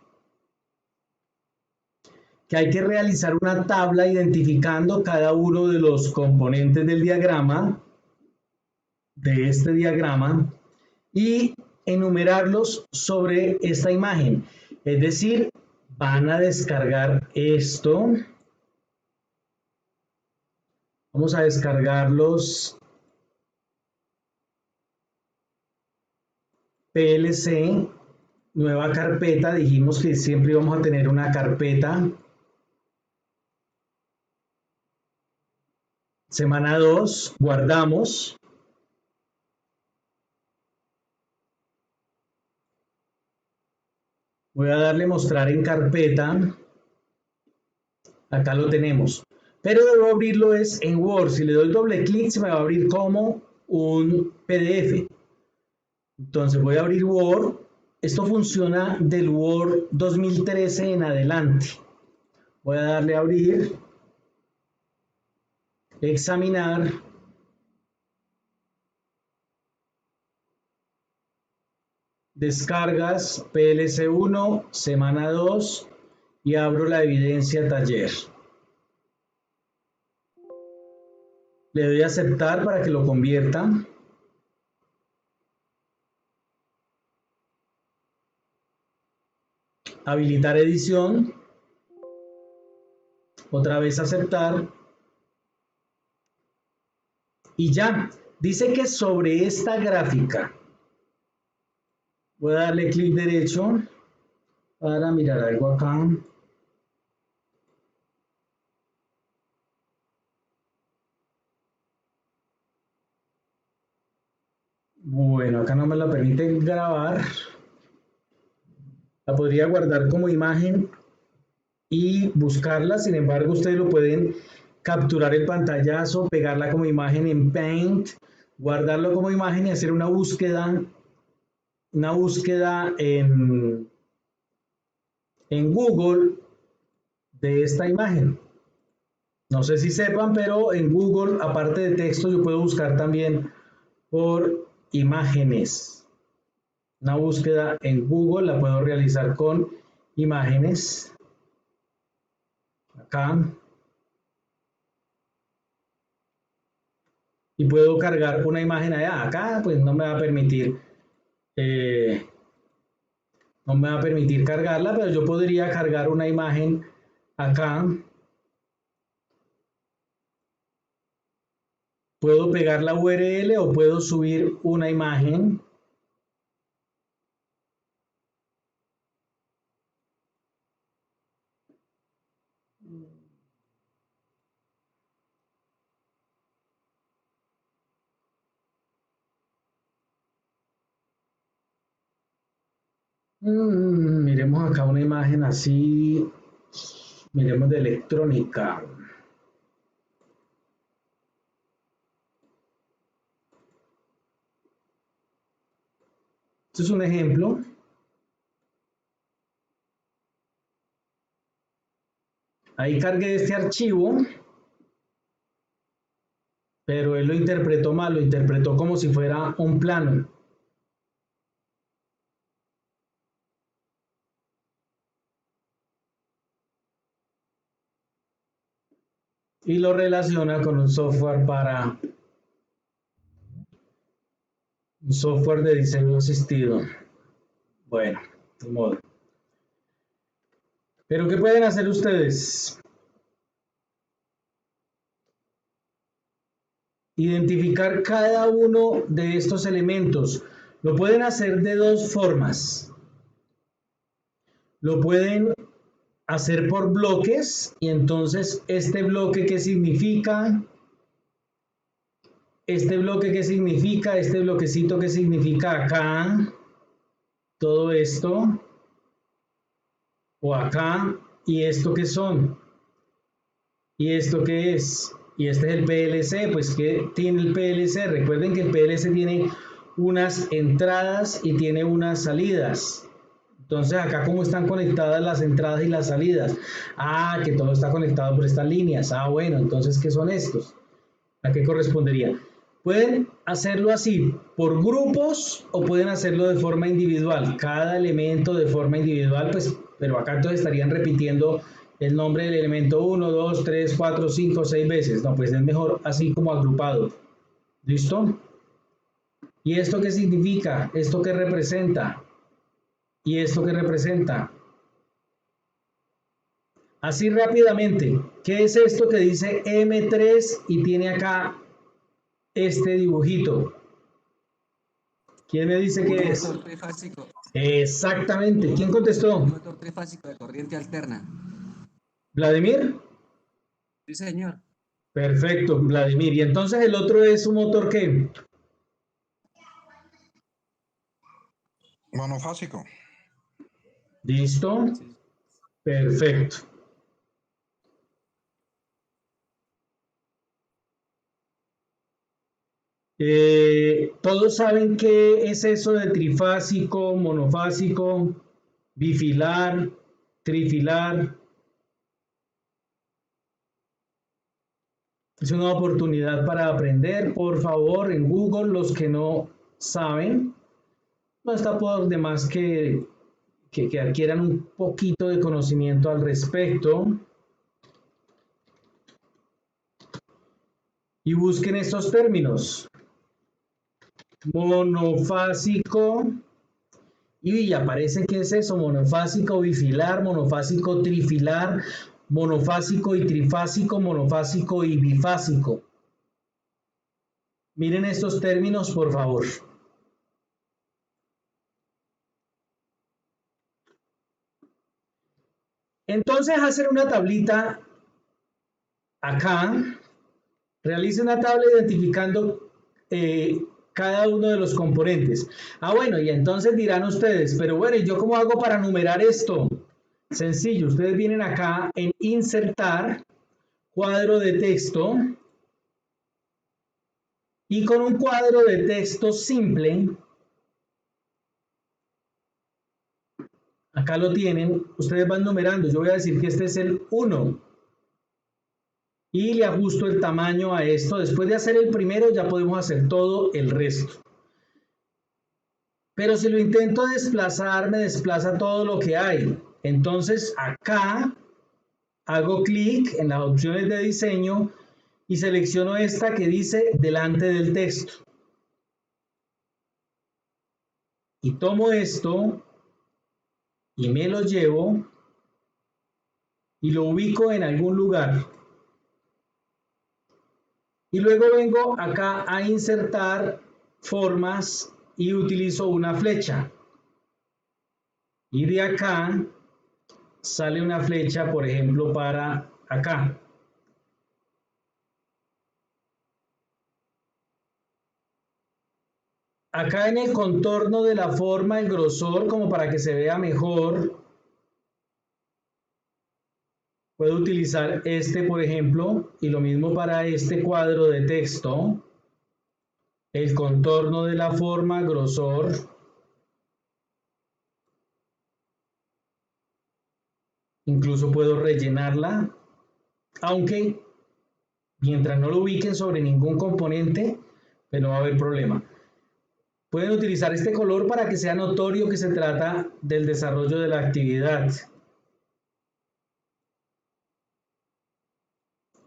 Que hay que realizar una tabla identificando cada uno de los componentes del diagrama, de este diagrama, y enumerarlos sobre esta imagen. Es decir, van a descargar esto. Vamos a descargarlos PLC, nueva carpeta. Dijimos que siempre íbamos a tener una carpeta. Semana 2, guardamos. Voy a darle mostrar en carpeta. Acá lo tenemos. Pero debo abrirlo es en Word. Si le doy doble clic se me va a abrir como un PDF. Entonces voy a abrir Word. Esto funciona del Word 2013 en adelante. Voy a darle a abrir. Examinar. Descargas PLC 1, semana 2 y abro la evidencia taller. Le doy a aceptar para que lo convierta. Habilitar edición. Otra vez aceptar. Y ya. Dice que sobre esta gráfica voy a darle clic derecho para mirar algo acá. Bueno, acá no me la permite grabar. La podría guardar como imagen y buscarla. Sin embargo, ustedes lo pueden capturar el pantallazo, pegarla como imagen en Paint, guardarlo como imagen y hacer una búsqueda en Google de esta imagen. No sé si sepan, pero en Google, aparte de texto, yo puedo buscar también por imágenes. Una búsqueda en Google la puedo realizar con imágenes. Acá. y puedo cargar una imagen allá. Acá pues no me va a permitir cargarla, pero yo podría cargar una imagen acá. Puedo pegar la URL o puedo subir una imagen. Miremos acá una imagen así. Miremos de electrónica. Este es un ejemplo. Ahí cargué este archivo, pero él lo interpretó mal, lo interpretó como si fuera un plano. Y lo relaciona con un software de diseño asistido. Bueno, de modo. Pero ¿qué pueden hacer ustedes? Identificar cada uno de estos elementos. Lo pueden hacer de dos formas. Lo pueden hacer por bloques y entonces este bloque ¿qué significa? Este bloque ¿qué significa? Este bloquecito ¿qué significa acá? Todo esto. O acá. ¿Y esto qué son? ¿Y esto qué es? Y este es el PLC. Pues ¿qué tiene el PLC? Recuerden que el PLC tiene unas entradas y tiene unas salidas. Entonces acá cómo están conectadas las entradas y las salidas. Ah, que todo está conectado por estas líneas. Ah, bueno, entonces ¿qué son estos? ¿A qué correspondería? Pueden hacerlo así por grupos o pueden hacerlo de forma individual. Cada elemento de forma individual, pues, pero acá entonces estarían repitiendo el nombre del elemento 1, 2, 3, 4, 5, 6 veces. No, pues es mejor así como agrupado. ¿Listo? ¿Y esto qué significa? ¿Esto qué representa? ¿Y esto qué representa? Así rápidamente, ¿qué es esto que dice M3 y tiene acá este dibujito? ¿Quién me dice qué es? Un motor trifásico. Exactamente. ¿Quién contestó? Un motor trifásico de corriente alterna. ¿Vladimir? Sí, señor. Perfecto, Vladimir. ¿Y entonces el otro es un motor qué? Monofásico. ¿Listo? Sí. Perfecto. ¿Todos saben qué es eso de trifásico, monofásico, bifilar, trifilar? Es una oportunidad para aprender, por favor, en Google, los que no saben, no está por demás que adquieran un poquito de conocimiento al respecto y busquen estos términos. Monofásico, y aparece qué es eso, monofásico bifilar, monofásico trifilar, monofásico y trifásico, monofásico y bifásico. Miren estos términos, por favor. Entonces, hacer una tablita acá, realice una tabla identificando cada uno de los componentes. Ah, bueno, y entonces dirán ustedes, pero bueno, ¿y yo cómo hago para numerar esto? Sencillo, ustedes vienen acá en insertar, cuadro de texto, y con un cuadro de texto simple, acá lo tienen, ustedes van numerando, yo voy a decir que este es el 1, y le ajusto el tamaño a esto. Después de hacer el primero ya podemos hacer todo el resto. Pero si lo intento desplazar, me desplaza todo lo que hay. Entonces acá hago clic en las opciones de diseño y selecciono esta que dice delante del texto. Y tomo esto y me lo llevo y lo ubico en algún lugar. Y luego vengo acá a insertar formas y utilizo una flecha. Y de acá sale una flecha, por ejemplo, para acá. Acá en el contorno de la forma, el grosor, como para que se vea mejor, puedo utilizar este, por ejemplo, y lo mismo para este cuadro de texto. El contorno de la forma, grosor. Incluso puedo rellenarla, aunque mientras no lo ubiquen sobre ningún componente, pues no va a haber problema. Pueden utilizar este color para que sea notorio que se trata del desarrollo de la actividad.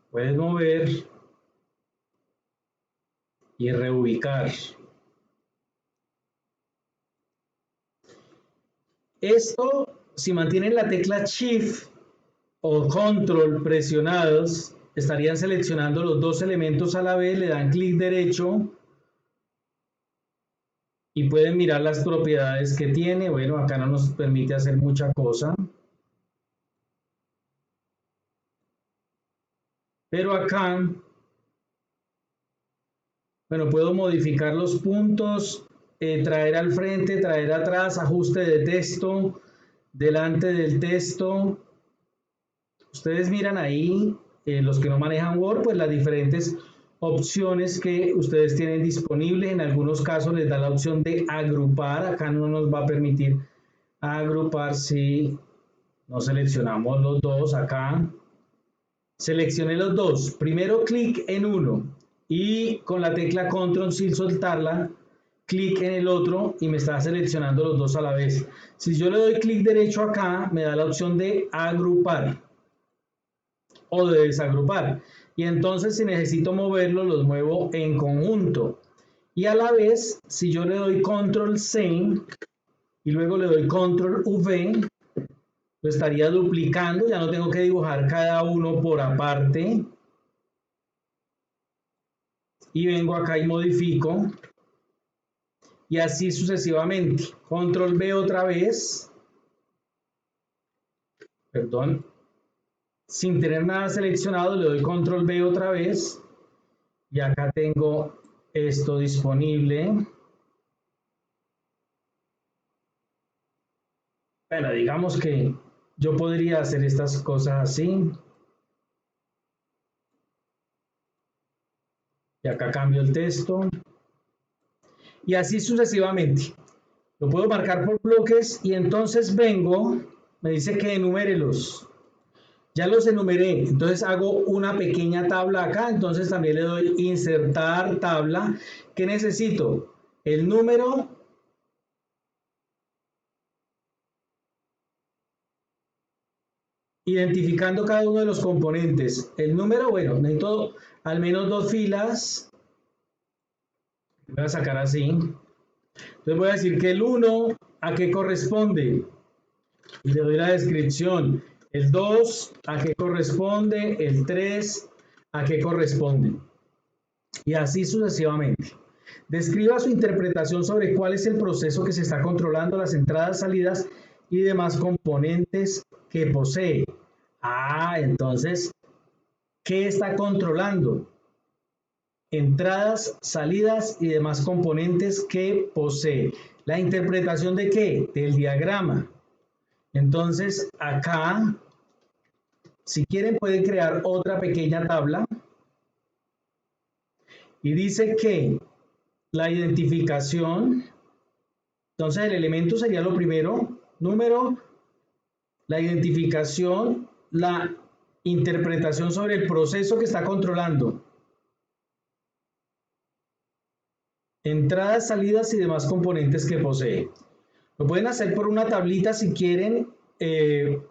Puedes mover y reubicar. Esto, si mantienen la tecla Shift o Control presionados, estarían seleccionando los dos elementos a la vez, le dan clic derecho y pueden mirar las propiedades que tiene. Bueno, acá no nos permite hacer mucha cosa. Pero acá, bueno, puedo modificar los puntos, traer al frente, traer atrás, ajuste de texto, delante del texto. Ustedes miran ahí, los que no manejan Word, pues las diferentes opciones que ustedes tienen disponibles. En algunos casos les da la opción de agrupar. Acá no nos va a permitir agrupar si no seleccionamos los dos acá. Seleccioné los dos. Primero clic en uno y con la tecla Control sin soltarla, clic en el otro y me está seleccionando los dos a la vez. Si yo le doy clic derecho acá, me da la opción de agrupar o de desagrupar. Y entonces si necesito moverlo, los muevo en conjunto. Y a la vez, si yo le doy Control C y luego le doy Control V, lo estaría duplicando, ya no tengo que dibujar cada uno por aparte. Y vengo acá y modifico. Y así sucesivamente. Control V otra vez. Perdón. Sin tener nada seleccionado, le doy Control V otra vez. Y acá tengo esto disponible. Bueno, digamos que yo podría hacer estas cosas así. Y acá cambio el texto. Y así sucesivamente. Lo puedo marcar por bloques y entonces vengo, me dice que enumérelos. Ya los enumeré, entonces hago una pequeña tabla acá, entonces también le doy insertar tabla. ¿Qué necesito? El número, identificando cada uno de los componentes. El número, bueno, necesito al menos dos filas. Voy a sacar así. Entonces voy a decir que el 1, ¿a qué corresponde? Y le doy la descripción. El 2, ¿a qué corresponde? El 3, ¿a qué corresponde? Y así sucesivamente. Describa su interpretación sobre cuál es el proceso que se está controlando, las entradas, salidas y demás componentes que posee. Entonces, ¿qué está controlando? Entradas, salidas y demás componentes que posee. ¿La interpretación de qué? Del diagrama. Entonces, acá, si quieren, pueden crear otra pequeña tabla. Y dice que la identificación, entonces el elemento sería lo primero, número, la identificación, la interpretación sobre el proceso que está controlando. Entradas, salidas y demás componentes que posee. Lo pueden hacer por una tablita si quieren,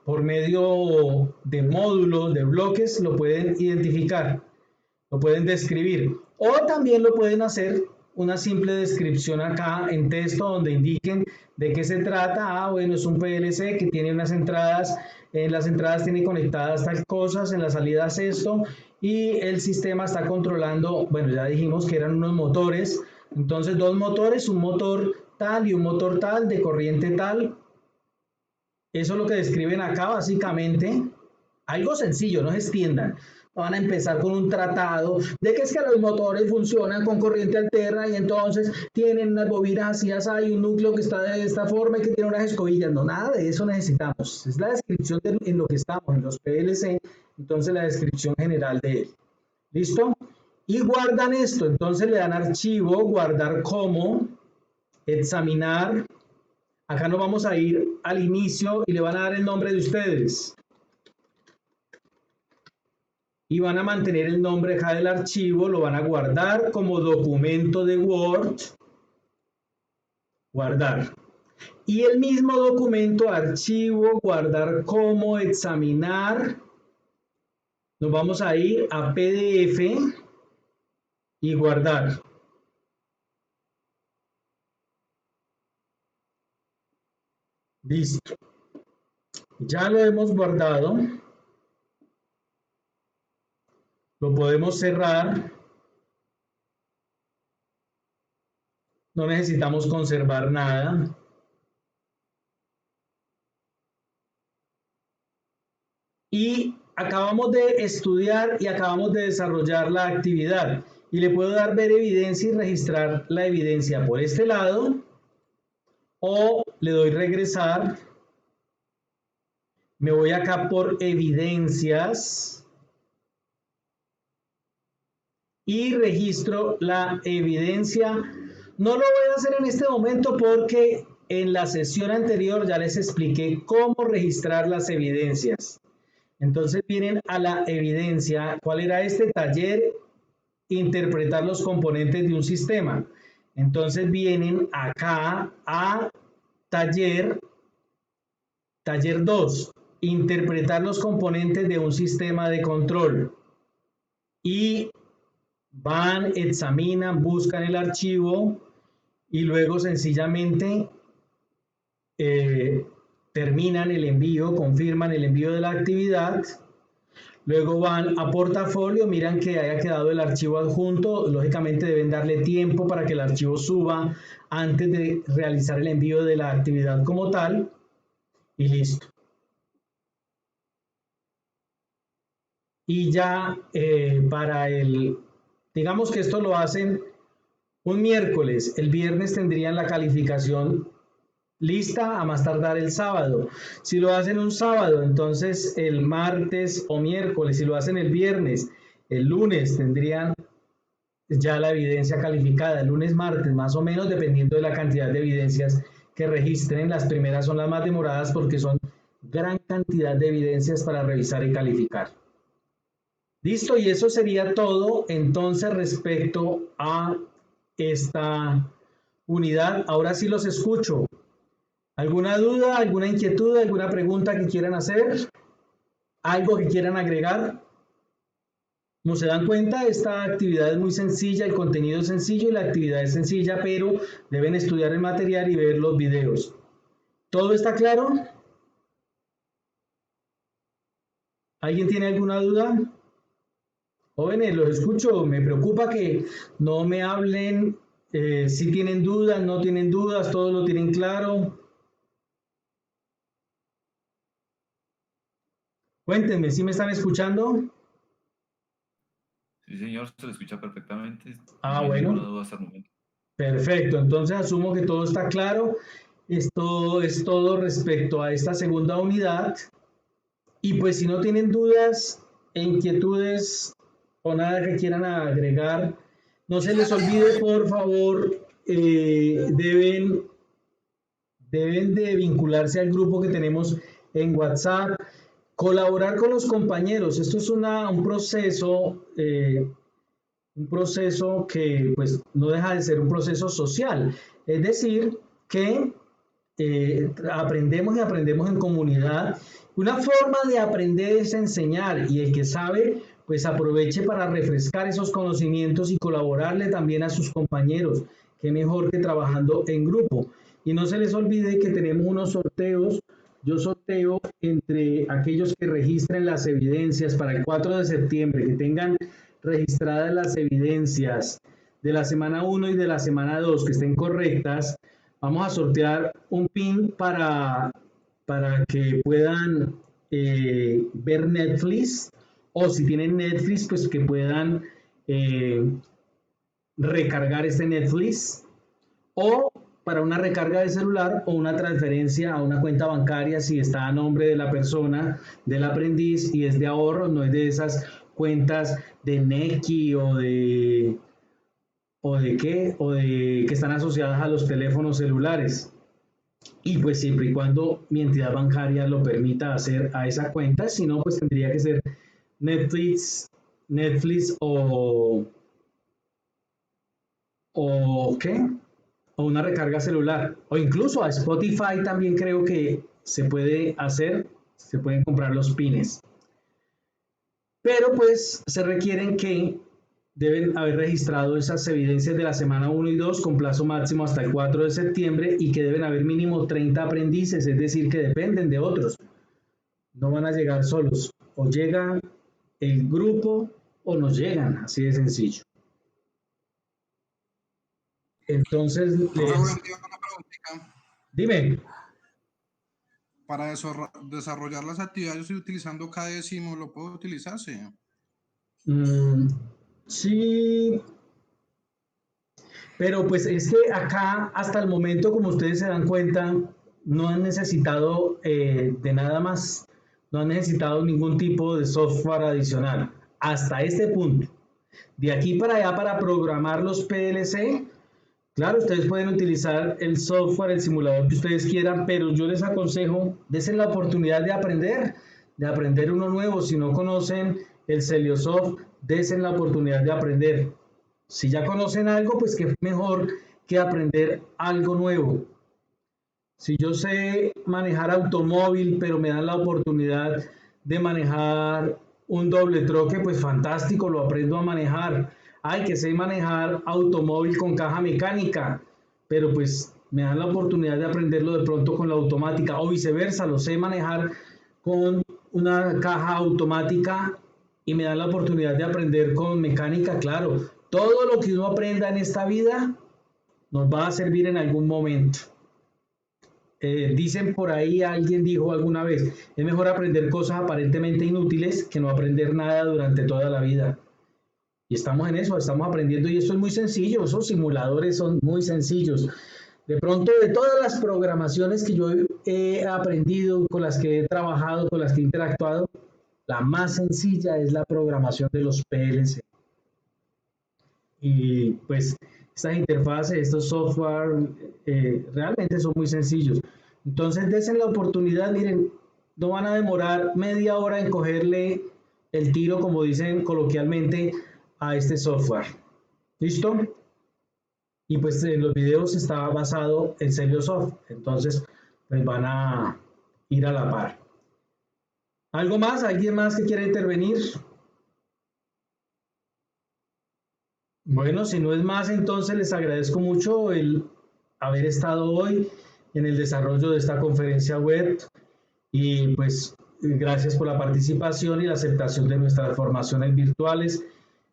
por medio de módulos, de bloques, lo pueden identificar. Lo pueden describir. O también lo pueden hacer una simple descripción acá en texto donde indiquen de qué se trata. Ah, bueno, es un PLC que tiene unas entradas, en las entradas tiene conectadas tal cosas, en las salidas esto, y el sistema está controlando, bueno, ya dijimos que eran unos motores, entonces dos motores, un motor tal y un motor tal, de corriente tal. Eso es lo que describen acá básicamente. Algo sencillo, no se extiendan. Van a empezar con un tratado de que es que los motores funcionan con corriente alterna y entonces tienen unas bobinas así, hay un núcleo que está de esta forma y que tiene unas escobillas. No, nada de eso necesitamos. Es la descripción en lo que estamos, en los PLC, entonces la descripción general de él. ¿Listo? Y guardan esto, entonces le dan archivo, guardar como, examinar. Acá nos vamos a ir al inicio y le van a dar el nombre de ustedes. Y van a mantener el nombre acá del archivo, lo van a guardar como documento de Word. Guardar. Y el mismo documento, archivo, guardar como, examinar. Nos vamos a ir a PDF y guardar. Listo. Ya lo hemos guardado. Lo podemos cerrar. No necesitamos conservar nada. Y acabamos de estudiar y acabamos de desarrollar la actividad. Y le puedo dar ver evidencia y registrar la evidencia por este lado. O le doy regresar. Me voy acá por evidencias. Y registro la evidencia. No lo voy a hacer en este momento porque en la sesión anterior ya les expliqué cómo registrar las evidencias. Entonces vienen a la evidencia. ¿Cuál era este taller? Interpretar los componentes de un sistema. Entonces vienen acá a taller 2, interpretar los componentes de un sistema de control. Y van, examinan, buscan el archivo y luego sencillamente terminan el envío, confirman el envío de la actividad. Luego van a portafolio, miran que haya quedado el archivo adjunto. Lógicamente deben darle tiempo para que el archivo suba antes de realizar el envío de la actividad como tal. Y listo. Y ya para digamos que esto lo hacen un miércoles, el viernes tendrían la calificación lista a más tardar el sábado. Si lo hacen un sábado, entonces el martes o miércoles. Si lo hacen el viernes, el lunes tendrían ya la evidencia calificada, el lunes, martes, más o menos, dependiendo de la cantidad de evidencias que registren. Las primeras son las más demoradas porque son gran cantidad de evidencias para revisar y calificar. Listo, y eso sería todo entonces respecto a esta unidad. Ahora sí los escucho. ¿Alguna duda, alguna inquietud, alguna pregunta que quieran hacer? ¿Algo que quieran agregar? Como se dan cuenta, esta actividad es muy sencilla, el contenido es sencillo y la actividad es sencilla, pero deben estudiar el material y ver los videos. ¿Todo está claro? ¿Alguien tiene alguna duda? Jóvenes, los escucho. Me preocupa que no me hablen si tienen dudas, no tienen dudas, todos lo tienen claro. Cuéntenme, ¿sí me están escuchando? Sí, señor, se lo escucha perfectamente. Ah, No hay bueno. ninguna duda hasta el momento. Perfecto, entonces asumo que todo está claro. Esto es todo respecto a esta segunda unidad. Y pues si no tienen dudas e inquietudes o nada que quieran agregar, no se les olvide, por favor, deben de vincularse al grupo que tenemos en WhatsApp, colaborar con los compañeros. Esto es un proceso que pues no deja de ser un proceso social. Es decir, que aprendemos en comunidad. Una forma de aprender es enseñar y el que sabe pues aproveche para refrescar esos conocimientos y colaborarle también a sus compañeros. Qué mejor que trabajando en grupo. Y no se les olvide que tenemos unos sorteos. Yo sorteo entre aquellos que registren las evidencias para el 4 de septiembre, que tengan registradas las evidencias de la semana 1 y de la semana 2 que estén correctas. Vamos a sortear un pin para que puedan ver Netflix, o si tienen Netflix, pues que puedan recargar este Netflix, o para una recarga de celular o una transferencia a una cuenta bancaria si está a nombre de la persona, del aprendiz, y es de ahorro, no es de esas cuentas de Nequi o de que están asociadas a los teléfonos celulares. Y pues siempre y cuando mi entidad bancaria lo permita hacer a esa cuenta, si no, pues tendría que ser Netflix o ¿qué? O una recarga celular, o incluso a Spotify también creo que se puede hacer, se pueden comprar los pines. Pero pues se requieren que deben haber registrado esas evidencias de la semana 1 y 2 con plazo máximo hasta el 4 de septiembre y que deben haber mínimo 30 aprendices, es decir, que dependen de otros. No van a llegar solos, o llega el grupo o no llegan, así de sencillo. Entonces, dime. Para desarrollar las actividades, yo estoy utilizando K-Décimo, ¿lo puedo utilizar? Sí. Sí, pero pues es que acá hasta el momento, como ustedes se dan cuenta, no han necesitado de nada más, no han necesitado ningún tipo de software adicional hasta este punto. De aquí para allá, para programar los PLC, claro, ustedes pueden utilizar el software, el simulador que ustedes quieran, pero yo les aconsejo, dense la oportunidad de aprender uno nuevo. Si no conocen el Celiosoft, dense la oportunidad de aprender. Si ya conocen algo, pues qué mejor que aprender algo nuevo. Si yo sé manejar automóvil, pero me dan la oportunidad de manejar un doble troque, pues fantástico, lo aprendo a manejar. Ay, que sé manejar automóvil con caja mecánica, pero pues me dan la oportunidad de aprenderlo de pronto con la automática, o viceversa, lo sé manejar con una caja automática y me dan la oportunidad de aprender con mecánica. Claro, todo lo que uno aprenda en esta vida nos va a servir en algún momento. Dicen por ahí, alguien dijo alguna vez, es mejor aprender cosas aparentemente inútiles que no aprender nada durante toda la vida. Y estamos en eso, estamos aprendiendo, y esto es muy sencillo, esos simuladores son muy sencillos. De pronto, de todas las programaciones que yo he aprendido, con las que he trabajado, con las que he interactuado, la más sencilla es la programación de los PLC. Y pues estas interfaces, estos software, realmente son muy sencillos. Entonces, desen la oportunidad, miren, no van a demorar media hora en cogerle el tiro, como dicen coloquialmente, a este software. ¿Listo? Y pues en los videos está basado en Celiosoft, entonces pues van a ir a la par. ¿Algo más? ¿Alguien más que quiera intervenir? Bueno, si no es más, entonces les agradezco mucho el haber estado hoy en el desarrollo de esta conferencia web, y pues gracias por la participación y la aceptación de nuestras formaciones virtuales.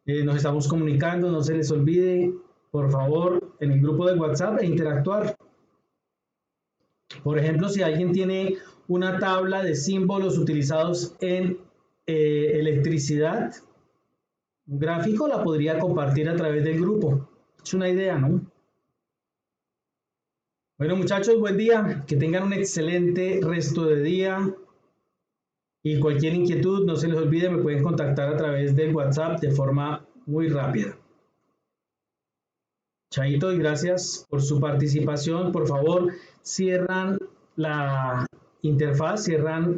Nos estamos comunicando, no se les olvide, por favor, en el grupo de WhatsApp e interactuar. Por ejemplo, si alguien tiene una tabla de símbolos utilizados en electricidad, un gráfico, la podría compartir a través del grupo. Es una idea, ¿no? Bueno, muchachos, buen día. Que tengan un excelente resto de día. Y cualquier inquietud, no se les olvide, me pueden contactar a través del WhatsApp de forma muy rápida. Chaito, y gracias por su participación. Por favor, cierran la interfaz, cierran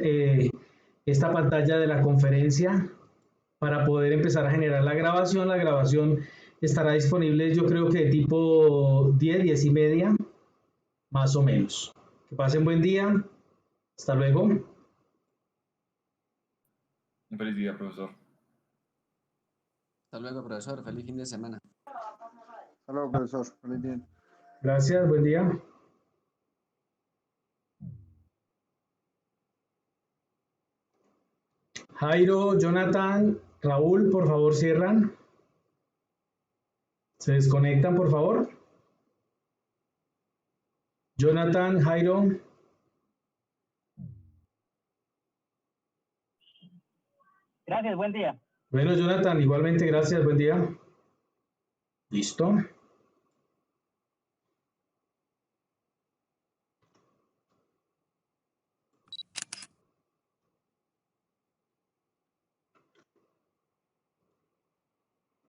esta pantalla de la conferencia para poder empezar a generar la grabación. La grabación estará disponible, yo creo que de tipo 10, 10 y media, más o menos. Que pasen buen día. Hasta luego. Un feliz día, profesor. Hasta luego, profesor. Feliz fin de semana. Hasta luego, profesor. Feliz día. Gracias, buen día. Jairo, Jonathan, Raúl, por favor, cierran. Se desconectan, por favor. Jonathan, Jairo. Gracias, buen día. Bueno, Jonathan, igualmente, gracias, buen día. Listo.